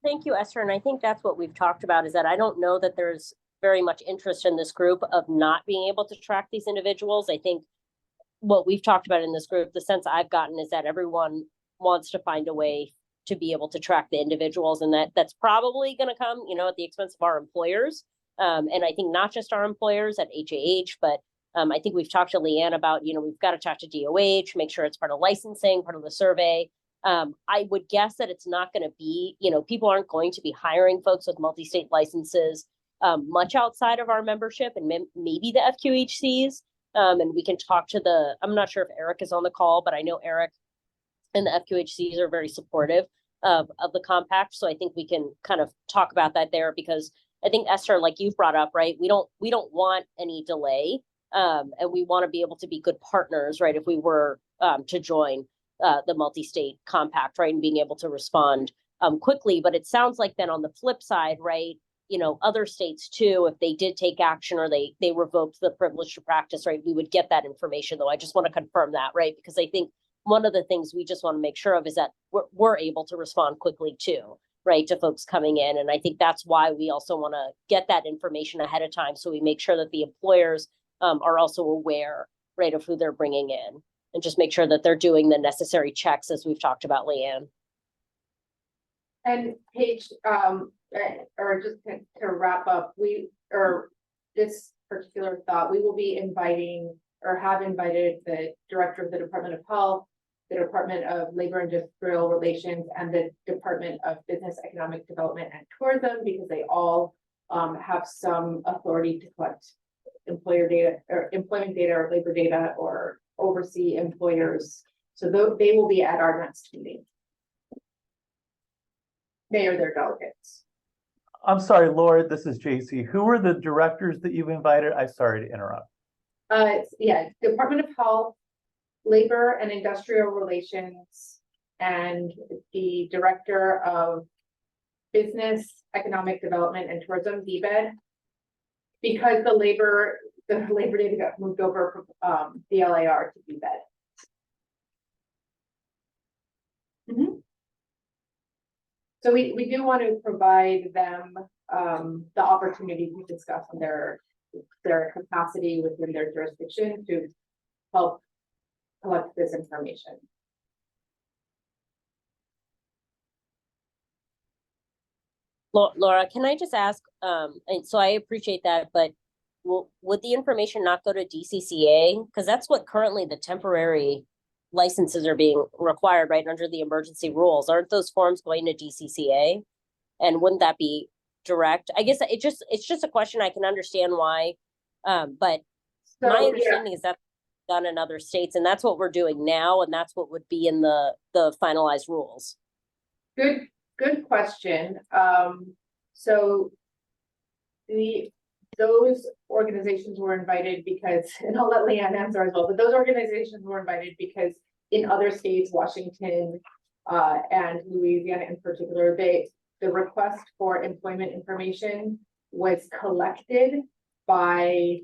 Thank you, Esther. And I think that's what we've talked about, is that I don't know that there's very much interest in this group of not being able to track these individuals. I think what we've talked about in this group, the sense I've gotten is that everyone wants to find a way to be able to track the individuals, and that's probably going to come, at the expense of our employers. And I think not just our employers at HAH, but I think we've talked to Leanne about, we've got to talk to DOH, make sure it's part of licensing, part of the survey. I would guess that it's not going to be, people aren't going to be hiring folks with multi-state licenses much outside of our membership and maybe the FQHCs. And we can talk to I'm not sure if Eric is on the call, but I know Eric and the FQHCs are very supportive of the compact. So I think we can kind of talk about that there, because I think, Esther, like you've brought up, right, we don't want any delay. And we want to be able to be good partners, right, if we were to join the multi-state compact, right, and being able to respond quickly. But it sounds like then on the flip side, right, other states too, if they did take action or they revoked the privilege to practice, right, we would get that information, though. I just want to confirm that, right, because I think one of the things we just want to make sure of is that we're able to respond quickly too, right, to folks coming in. And I think that's why we also want to get that information ahead of time, so we make sure that the employers are also aware, right, of who they're bringing in, and just make sure that they're doing the necessary checks, as we've talked about, Leanne. And Paige, or just to wrap up, this particular thought, we will be inviting or have invited the director of the Department of Health, the Department of Labor and Industrial Relations, and the Department of Business, Economic Development and Tourism, because they all have some authority to collect employer data or employment data or labor data or oversee employers. So they will be at our next meeting. They are their delegates. I'm sorry, Laura, this is JC. Who are the directors that you've invited? I'm sorry to interrupt. Department of Health, Labor and Industrial Relations, and the Director of Business, Economic Development and Tourism, DBED. Because the labor data got moved over from the LAR to DBED. So we do want to provide them the opportunity to discuss their capacity within their jurisdiction to help collect this information. Laura, can I just ask, and so I appreciate that, but would the information not go to DCCA? Because that's what currently the temporary licenses are being required, right, under the emergency rules. Aren't those forms going to DCCA? And wouldn't that be direct? I guess it's just a question. I can understand why, but my understanding is that done in other states, and that's what we're doing now, and that's what would be in the finalized rules. Good question. So those organizations were invited because, and I'll let Leanne answer as well, but those organizations were invited because in other states, Washington and Louisiana in particular, the request for employment information was collected by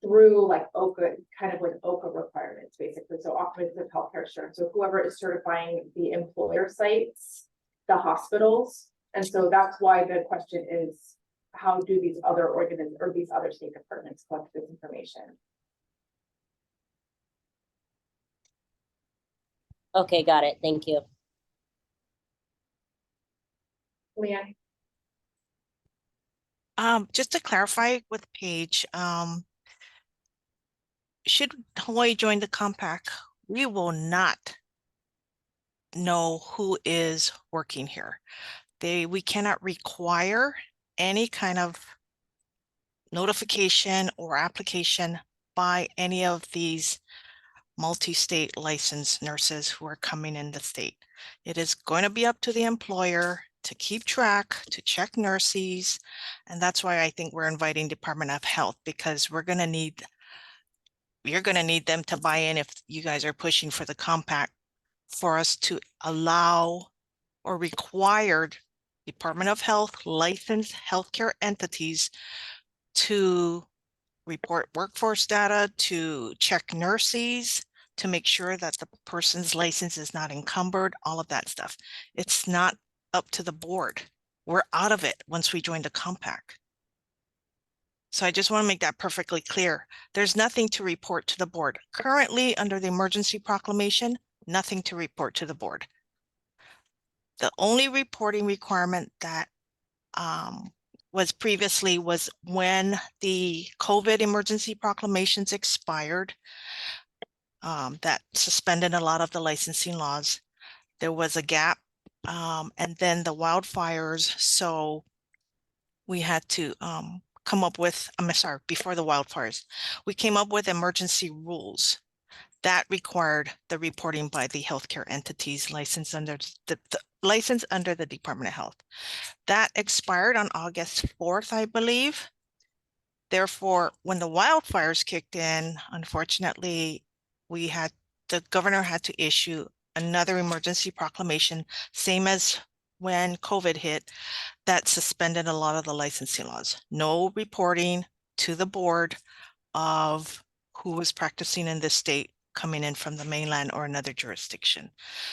through like OCA, kind of like OCA requirements, basically. So Office of Healthcare Assurance. So whoever is certifying the employer sites, the hospitals. And so that's why the question is, how do these other these other state departments collect this information? Okay, got it. Thank you. Leanne? Just to clarify with Paige, should Hawaii join the compact, we will not know who is working here. We cannot require any kind of notification or application by any of these multi-state licensed nurses who are coming in the state. It is going to be up to the employer to keep track, to check nurses. And that's why I think we're inviting Department of Health, because you're going to need them to buy in if you guys are pushing for the compact, for us to allow or required Department of Health licensed healthcare entities to report workforce data, to check nurses, to make sure that the person's license is not encumbered, all of that stuff. It's not up to the board. We're out of it once we join the compact. So I just want to make that perfectly clear. There's nothing to report to the board. Currently, under the emergency proclamation, nothing to report to the board. The only reporting requirement that was previously was when the COVID emergency proclamations expired, that suspended a lot of the licensing laws. There was a gap, and then the wildfires. So we had to come up with, before the wildfires, we came up with emergency rules that required the reporting by the healthcare entities licensed under the license under the Department of Health. That expired on August 4th, I believe. Therefore, when the wildfires kicked in, unfortunately, the governor had to issue another emergency proclamation, same as when COVID hit, that suspended a lot of the licensing laws. No reporting to the board of who was practicing in this state coming in from the mainland or another jurisdiction.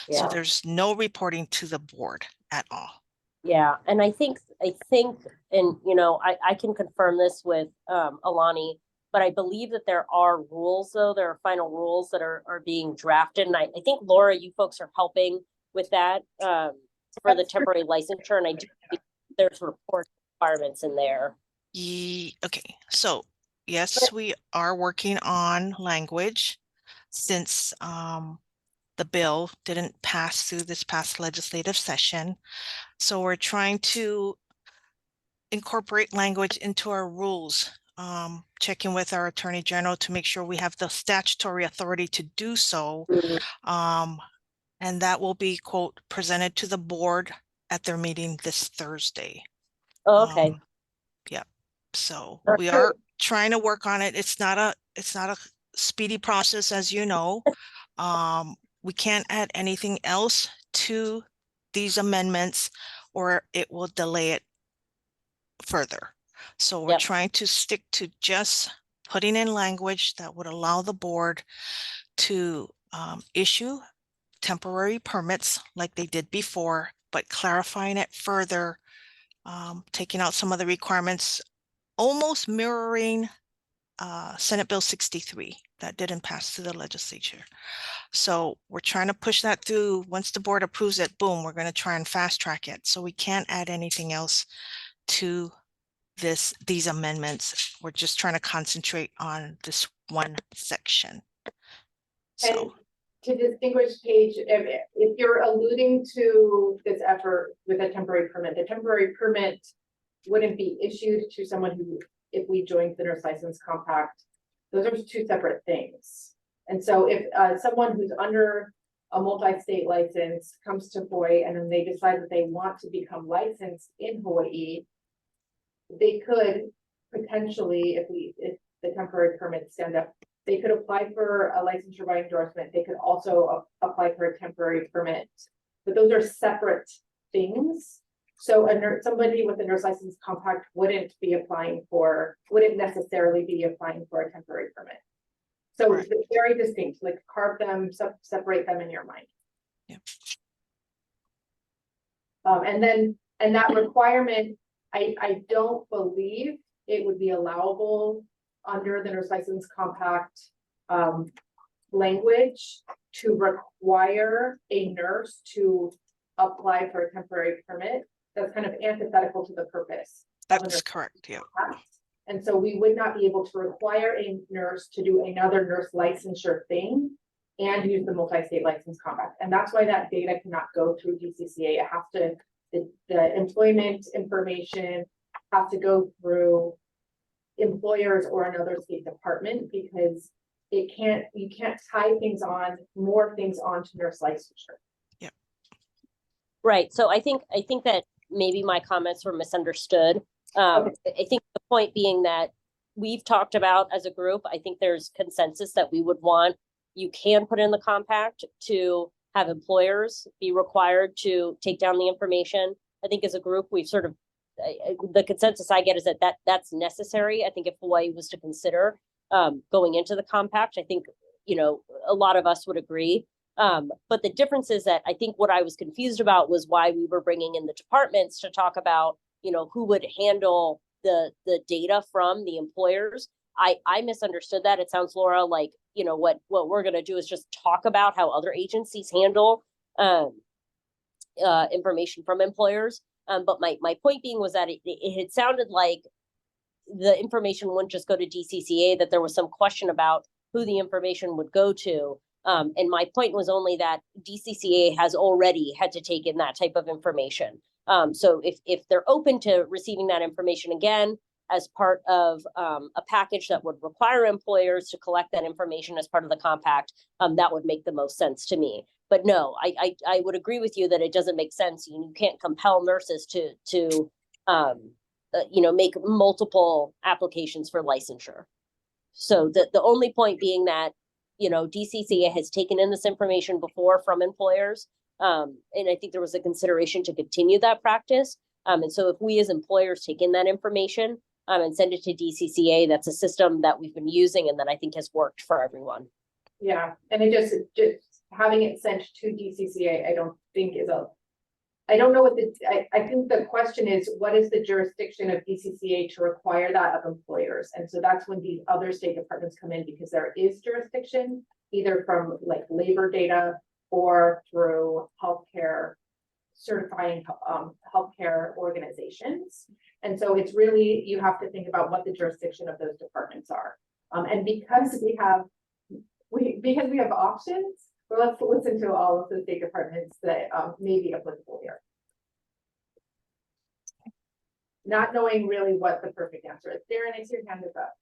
Yeah. So there's no reporting to the board at all. Yeah, and I think, and you know, I can confirm this with Alani, but I believe that there are rules, though. There are final rules that are being drafted. And I think, Laura, you folks are helping with that for the temporary licensure. And I do think there's report requirements in there. Okay, so yes, we are working on language since the bill didn't pass through this past legislative session. So we're trying to incorporate language into our rules, checking with our Attorney General to make sure we have the statutory authority to do so. And that will be, quote, presented to the board at their meeting this Thursday. Oh, okay. Yeah. So we are trying to work on it. It's not a speedy process, as you know. We can't add anything else to these amendments or it will delay it further. So we're trying to stick to just putting in language that would allow the board to issue temporary permits like they did before, but clarifying it further, taking out some of the requirements, almost mirroring Senate Bill 63 that didn't pass through the legislature. So we're trying to push that through. Once the board approves it, boom, we're going to try and fast track it. So we can't add anything else to these amendments. We're just trying to concentrate on this one section. And to distinguish Paige, if you're alluding to this effort with a temporary permit, the temporary permit wouldn't be issued to someone who, if we joined the nurse license compact, those are two separate things. And so if someone who's under a multi-state license comes to Hawaii and then they decide that they want to become licensed in Hawaii, they could potentially, if the temporary permits stand up, they could apply for a licensure by endorsement. They could also apply for a temporary permit, but those are separate things. So somebody with a nurse license compact wouldn't necessarily be applying for a temporary permit. So it's very distinct, like carve them, separate them in your mind. Yeah. And that requirement, I don't believe it would be allowable under the nurse license compact language to require a nurse to apply for a temporary permit. That's kind of antithetical to the purpose. That's correct, yeah. And so we would not be able to require a nurse to do another nurse licensure thing and use the multi-state license compact. And that's why that data cannot go through DCCA. It has to, the employment information has to go through employers or another state department, because you can't tie things on, more things onto nurse licensure. Yeah. Right. So I think that maybe my comments were misunderstood. I think the point being that we've talked about as a group, I think there's consensus that we would want, you can put in the compact to have employers be required to take down the information. I think as a group, we've sort of, the consensus I get is that's necessary. I think if Hawaii was to consider going into the compact, I think, a lot of us would agree. But the difference is that I think what I was confused about was why we were bringing in the departments to talk about, who would handle the data from the employers. I misunderstood that. It sounds, Laura, like, what we're going to do is just talk about how other agencies handle information from employers. But my point being was that it had sounded like the information wouldn't just go to DCCA, that there was some question about who the information would go to. And my point was only that DCCA has already had to take in that type of information. So if they're open to receiving that information again as part of a package that would require employers to collect that information as part of the compact, that would make the most sense to me. But no, I would agree with you that it doesn't make sense. You can't compel nurses to make multiple applications for licensure. So the only point being that, DCCA has taken in this information before from employers. And I think there was a consideration to continue that practice. And so if we as employers take in that information and send it to DCCA, that's a system that we've been using and that I think has worked for everyone. Yeah, and it just having it sent to DCCA, I don't think I don't know what I think the question is, what is the jurisdiction of DCCA to require that of employers? And so that's when these other state departments come in, because there is jurisdiction either from like labor data or through healthcare, certifying healthcare organizations. And so it's really, you have to think about what the jurisdiction of those departments are. And because we have options, well, let's listen to all of the state departments that may be applicable here. Not knowing really what the perfect answer is. Darren, I see your hand is up.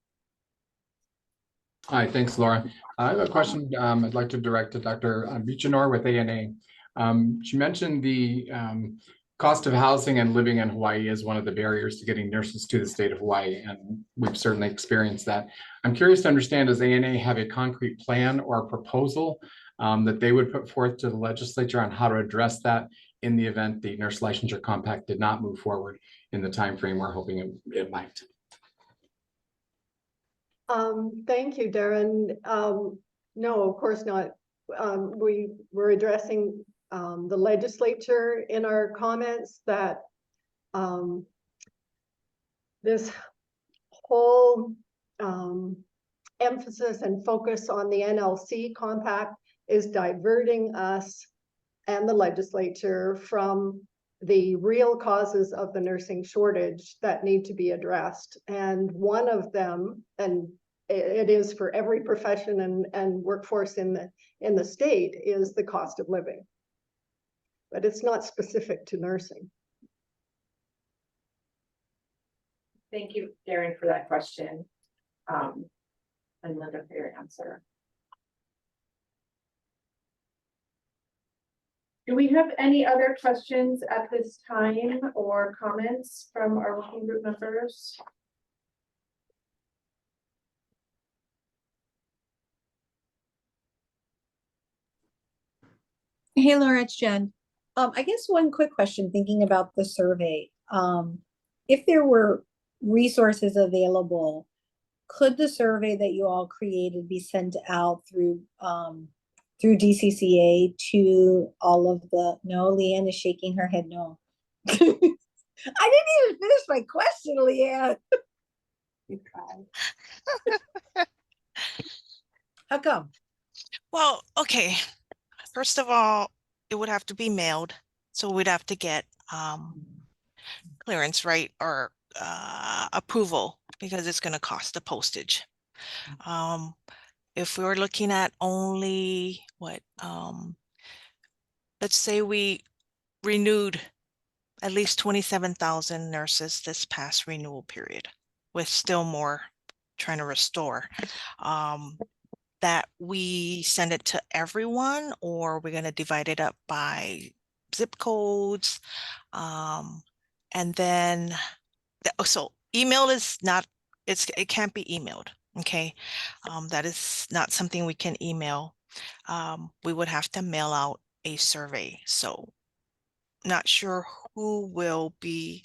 Hi, thanks, Laura. I have a question I'd like to direct to Dr. Buchanor with ANA. She mentioned the cost of housing and living in Hawaii is one of the barriers to getting nurses to the state of Hawaii, and we've certainly experienced that. I'm curious to understand, does ANA have a concrete plan or a proposal that they would put forth to the legislature on how to address that in the event the nurse licensure compact did not move forward in the time frame we're hoping it might? Thank you, Darren. No, of course not. We were addressing the legislature in our comments that this whole emphasis and focus on the NLC compact is diverting us and the legislature from the real causes of the nursing shortage that need to be addressed. And one of them, and it is for every profession and workforce in the state, is the cost of living. But it's not specific to nursing. Thank you, Darren, for that question. And Linda for your answer. Do we have any other questions at this time or comments from our working group members? Hey, Laura, it's Jen. I guess one quick question, thinking about the survey. If there were resources available, could the survey that you all created be sent out through DCCA to all of the, no, Leanne is shaking her head no. I didn't even finish my question, Leanne. You cried. How come? Well, okay. First of all, it would have to be mailed. So we'd have to get clearance, right? Or approval, because it's going to cost the postage. If we were looking at only what, let's say we renewed at least 27,000 nurses this past renewal period, with still more trying to restore, that we send it to everyone, or we're going to divide it up by zip codes. And then, so email is not, it can't be emailed. Okay. That is not something we can email. We would have to mail out a survey. So not sure who will be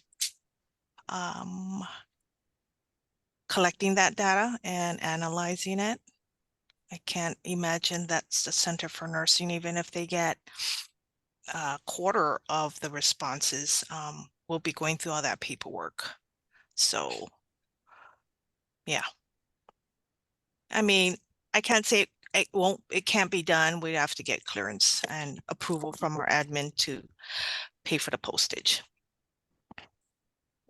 collecting that data and analyzing it. I can't imagine that's the Center for Nursing, even if they get a quarter of the responses, we'll be going through all that paperwork. So, yeah. I mean, I can't say it can't be done. We have to get clearance and approval from our admin to pay for the postage.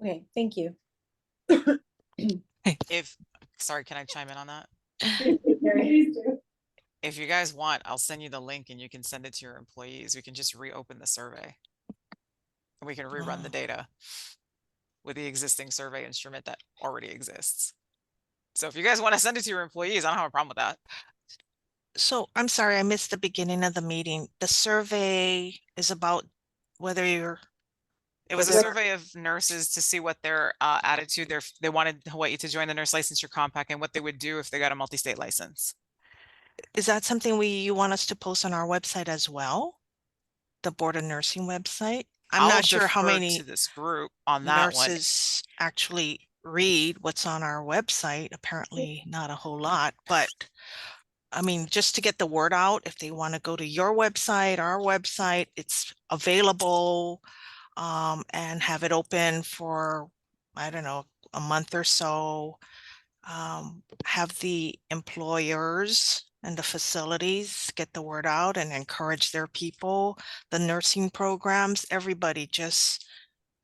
Okay, thank you. Sorry, can I chime in on that? If you guys want, I'll send you the link and you can send it to your employees. We can just reopen the survey. And we can rerun the data with the existing survey instrument that already exists. So if you guys want to send it to your employees, I don't have a problem with that. So I'm sorry, I missed the beginning of the meeting. The survey is about whether you're. It was a survey of nurses to see what their attitude, they wanted Hawaii to join the Nurse Licensure Compact and what they would do if they got a multi-state license. Is that something you want us to post on our website as well? The Board of Nursing website? I'm not sure how many to this group on that nurses actually read what's on our website. Apparently not a whole lot, but I mean, just to get the word out, if they want to go to your website, our website, it's available, and have it open for, I don't know, a month or so. Have the employers and the facilities get the word out and encourage their people, the nursing programs, everybody just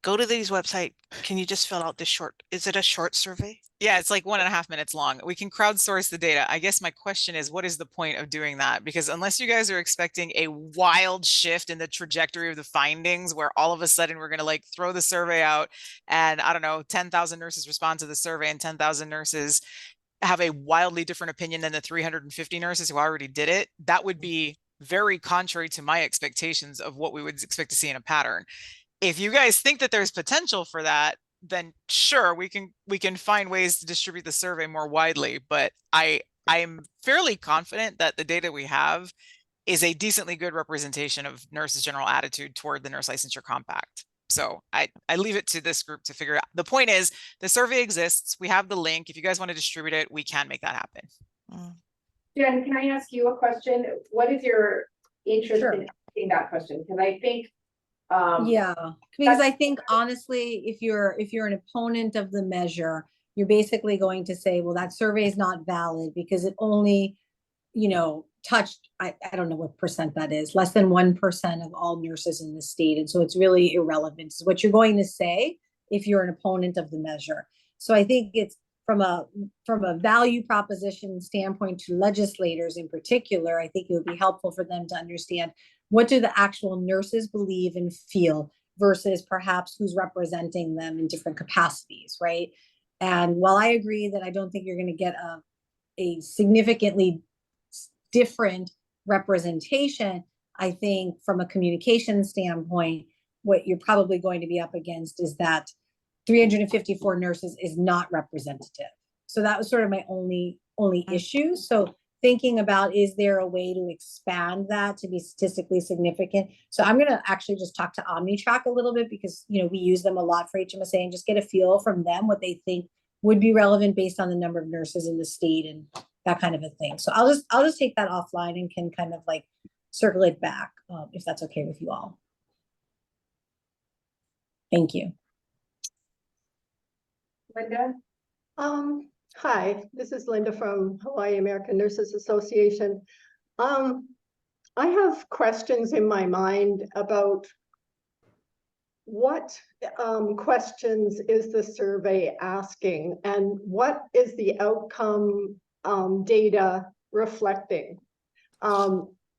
go to these website. Can you just fill out this is it a short survey? Yeah, it's like 1.5 minutes long. We can crowdsource the data. I guess my question is, what is the point of doing that? Because unless you guys are expecting a wild shift in the trajectory of the findings, where all of a sudden we're going to like throw the survey out and I don't know, 10,000 nurses respond to the survey and 10,000 nurses have a wildly different opinion than the 350 nurses who already did it, that would be very contrary to my expectations of what we would expect to see in a pattern. If you guys think that there's potential for that, then sure, we can find ways to distribute the survey more widely. But I'm fairly confident that the data we have is a decently good representation of nurses' general attitude toward the Nurse Licensure Compact. So I leave it to this group to figure out. The point is, the survey exists. We have the link. If you guys want to distribute it, we can make that happen. Jen, can I ask you a question? What is your interest in asking that question? Because I think yeah, because I think honestly, if you're an opponent of the measure, you're basically going to say, well, that survey is not valid because it only, touched, I don't know what percent that is, less than 1% of all nurses in the state. And so it's really irrelevant. It's what you're going to say if you're an opponent of the measure. So I think it's from a value proposition standpoint to legislators in particular, I think it would be helpful for them to understand what do the actual nurses believe and feel versus perhaps who's representing them in different capacities, right? And while I agree that I don't think you're going to get a significantly different representation, I think from a communication standpoint, what you're probably going to be up against is that 354 nurses is not representative. So that was sort of my only issue. So thinking about, is there a way to expand that to be statistically significant? So I'm going to actually just talk to OmniTrack a little bit because, you know, we use them a lot for HMSA and just get a feel from them what they think would be relevant based on the number of nurses in the state and that kind of a thing. So I'll just take that offline and can kind of like circle it back if that's okay with you all. Thank you. Linda? Hi, this is Linda from Hawaii American Nurses Association. I have questions in my mind about what questions is the survey asking and what is the outcome data reflecting?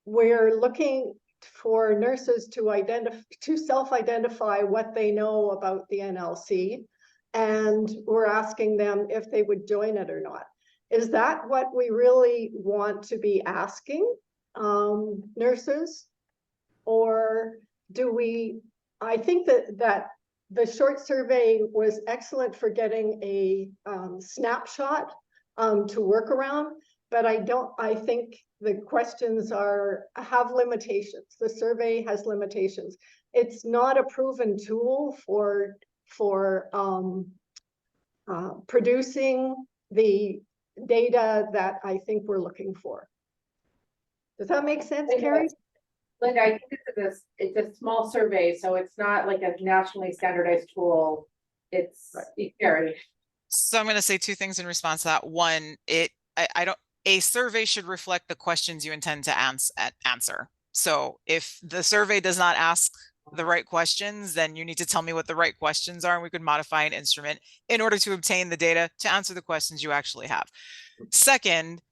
We're looking for nurses to self-identify what they know about the NLC, and we're asking them if they would join it or not. Is that what we really want to be asking nurses? Or do we, I think that the short survey was excellent for getting a snapshot to work around, but I think the questions have limitations. The survey has limitations. It's not a proven tool for producing the data that I think we're looking for. Does that make sense, Carrie? Linda, I think it's a small survey, so it's not like a nationally standardized tool. It's Carrie. So I'm going to say two things in response to that. One, a survey should reflect the questions you intend to answer. So if the survey does not ask the right questions, then you need to tell me what the right questions are, and we could modify an instrument in order to obtain the data to answer the questions you actually have. Second,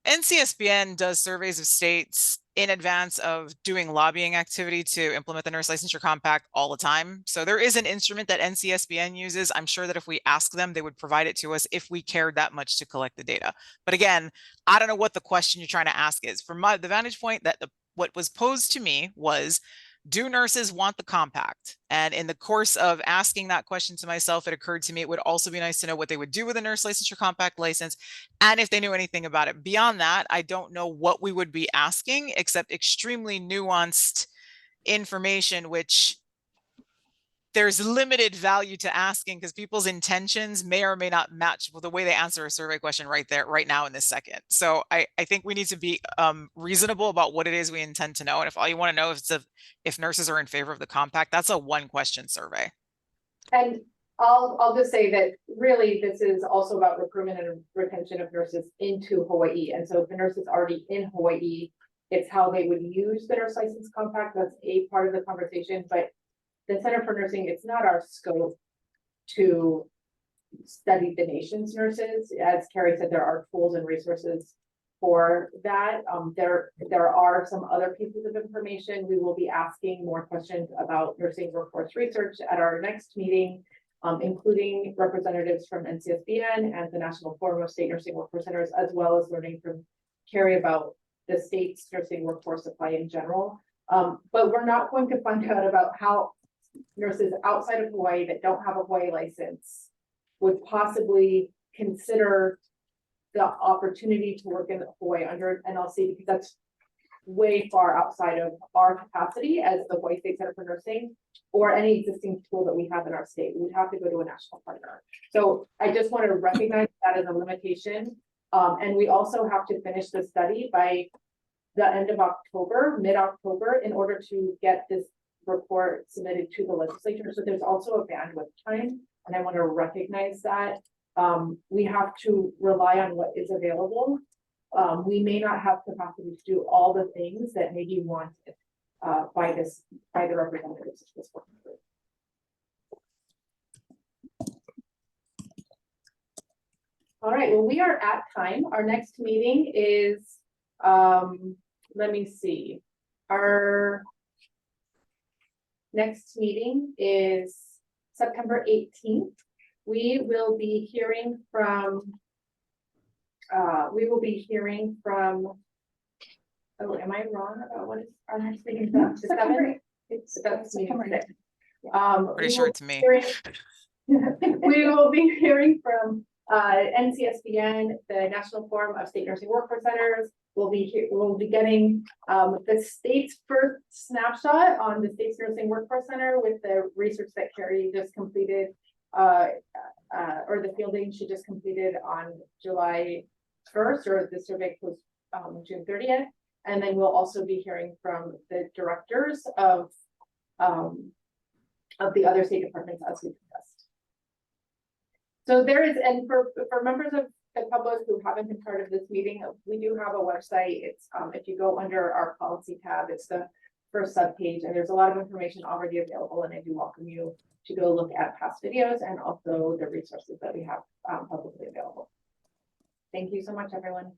NCSBN does surveys of states in advance of doing lobbying activity to implement the Nurse Licensure Compact all the time. So there is an instrument that NCSBN uses. I'm sure that if we ask them, they would provide it to us if we cared that much to collect the data. But again, I don't know what the question you're trying to ask is. From the vantage point that what was posed to me was, do nurses want the compact? And in the course of asking that question to myself, it occurred to me it would also be nice to know what they would do with a nurse licensure compact license and if they knew anything about it. Beyond that, I don't know what we would be asking except extremely nuanced information, which there's limited value to asking because people's intentions may or may not match with the way they answer a survey question right there, right now in this second. So I think we need to be reasonable about what it is we intend to know. And if all you want to know is if nurses are in favor of the compact, that's a one question survey. And I'll just say that really this is also about recruitment and retention of nurses into Hawaii. And so if the nurse is already in Hawaii, it's how they would use the nurse license compact. That's a part of the conversation, but the Center for Nursing, it's not our scope to study the nation's nurses. As Carrie said, there are tools and resources for that. There are some other pieces of information. We will be asking more questions about nursing workforce research at our next meeting, including representatives from NCSBN and the National Forum of State Nursing Workforce Centers, as well as learning from Carrie about the state's nursing workforce supply in general. But we're not going to find out about how nurses outside of Hawaii that don't have a Hawaii license would possibly consider the opportunity to work in Hawaii under NLC, because that's way far outside of our capacity as the Hawaii State Center for Nursing or any existing tool that we have in our state. We would have to go to a national partner. So I just want to recognize that as a limitation. And we also have to finish the study by the end of October, mid-October, in order to get this report submitted to the legislature. So there's also a bandwidth time, and I want to recognize that. We have to rely on what is available we may not have capacity to do all the things that may be wanted by the representatives of this working group. All right, well, we are at time. Our next meeting is, let me see. Our next meeting is September 18th. We will be hearing from, oh, am I wrong about what is our next meeting? The 7th? It's September 6th. Pretty sure it's me. We will be hearing from NCSBN, the National Forum of State Nursing Workforce Centers. We'll be getting the state's first snapshot on the state's nursing workforce center with the research that Carrie just completed, or the fielding she just completed on July 1st, or the survey closed June 30th. And then we'll also be hearing from the directors of the other state departments as we discussed. So there is, and for members of the public who haven't been part of this meeting, we do have a website. It's if you go under our policy tab, it's the first subpage, and there's a lot of information already available, and I do welcome you to go look at past videos and also the resources that we have publicly available. Thank you so much, everyone.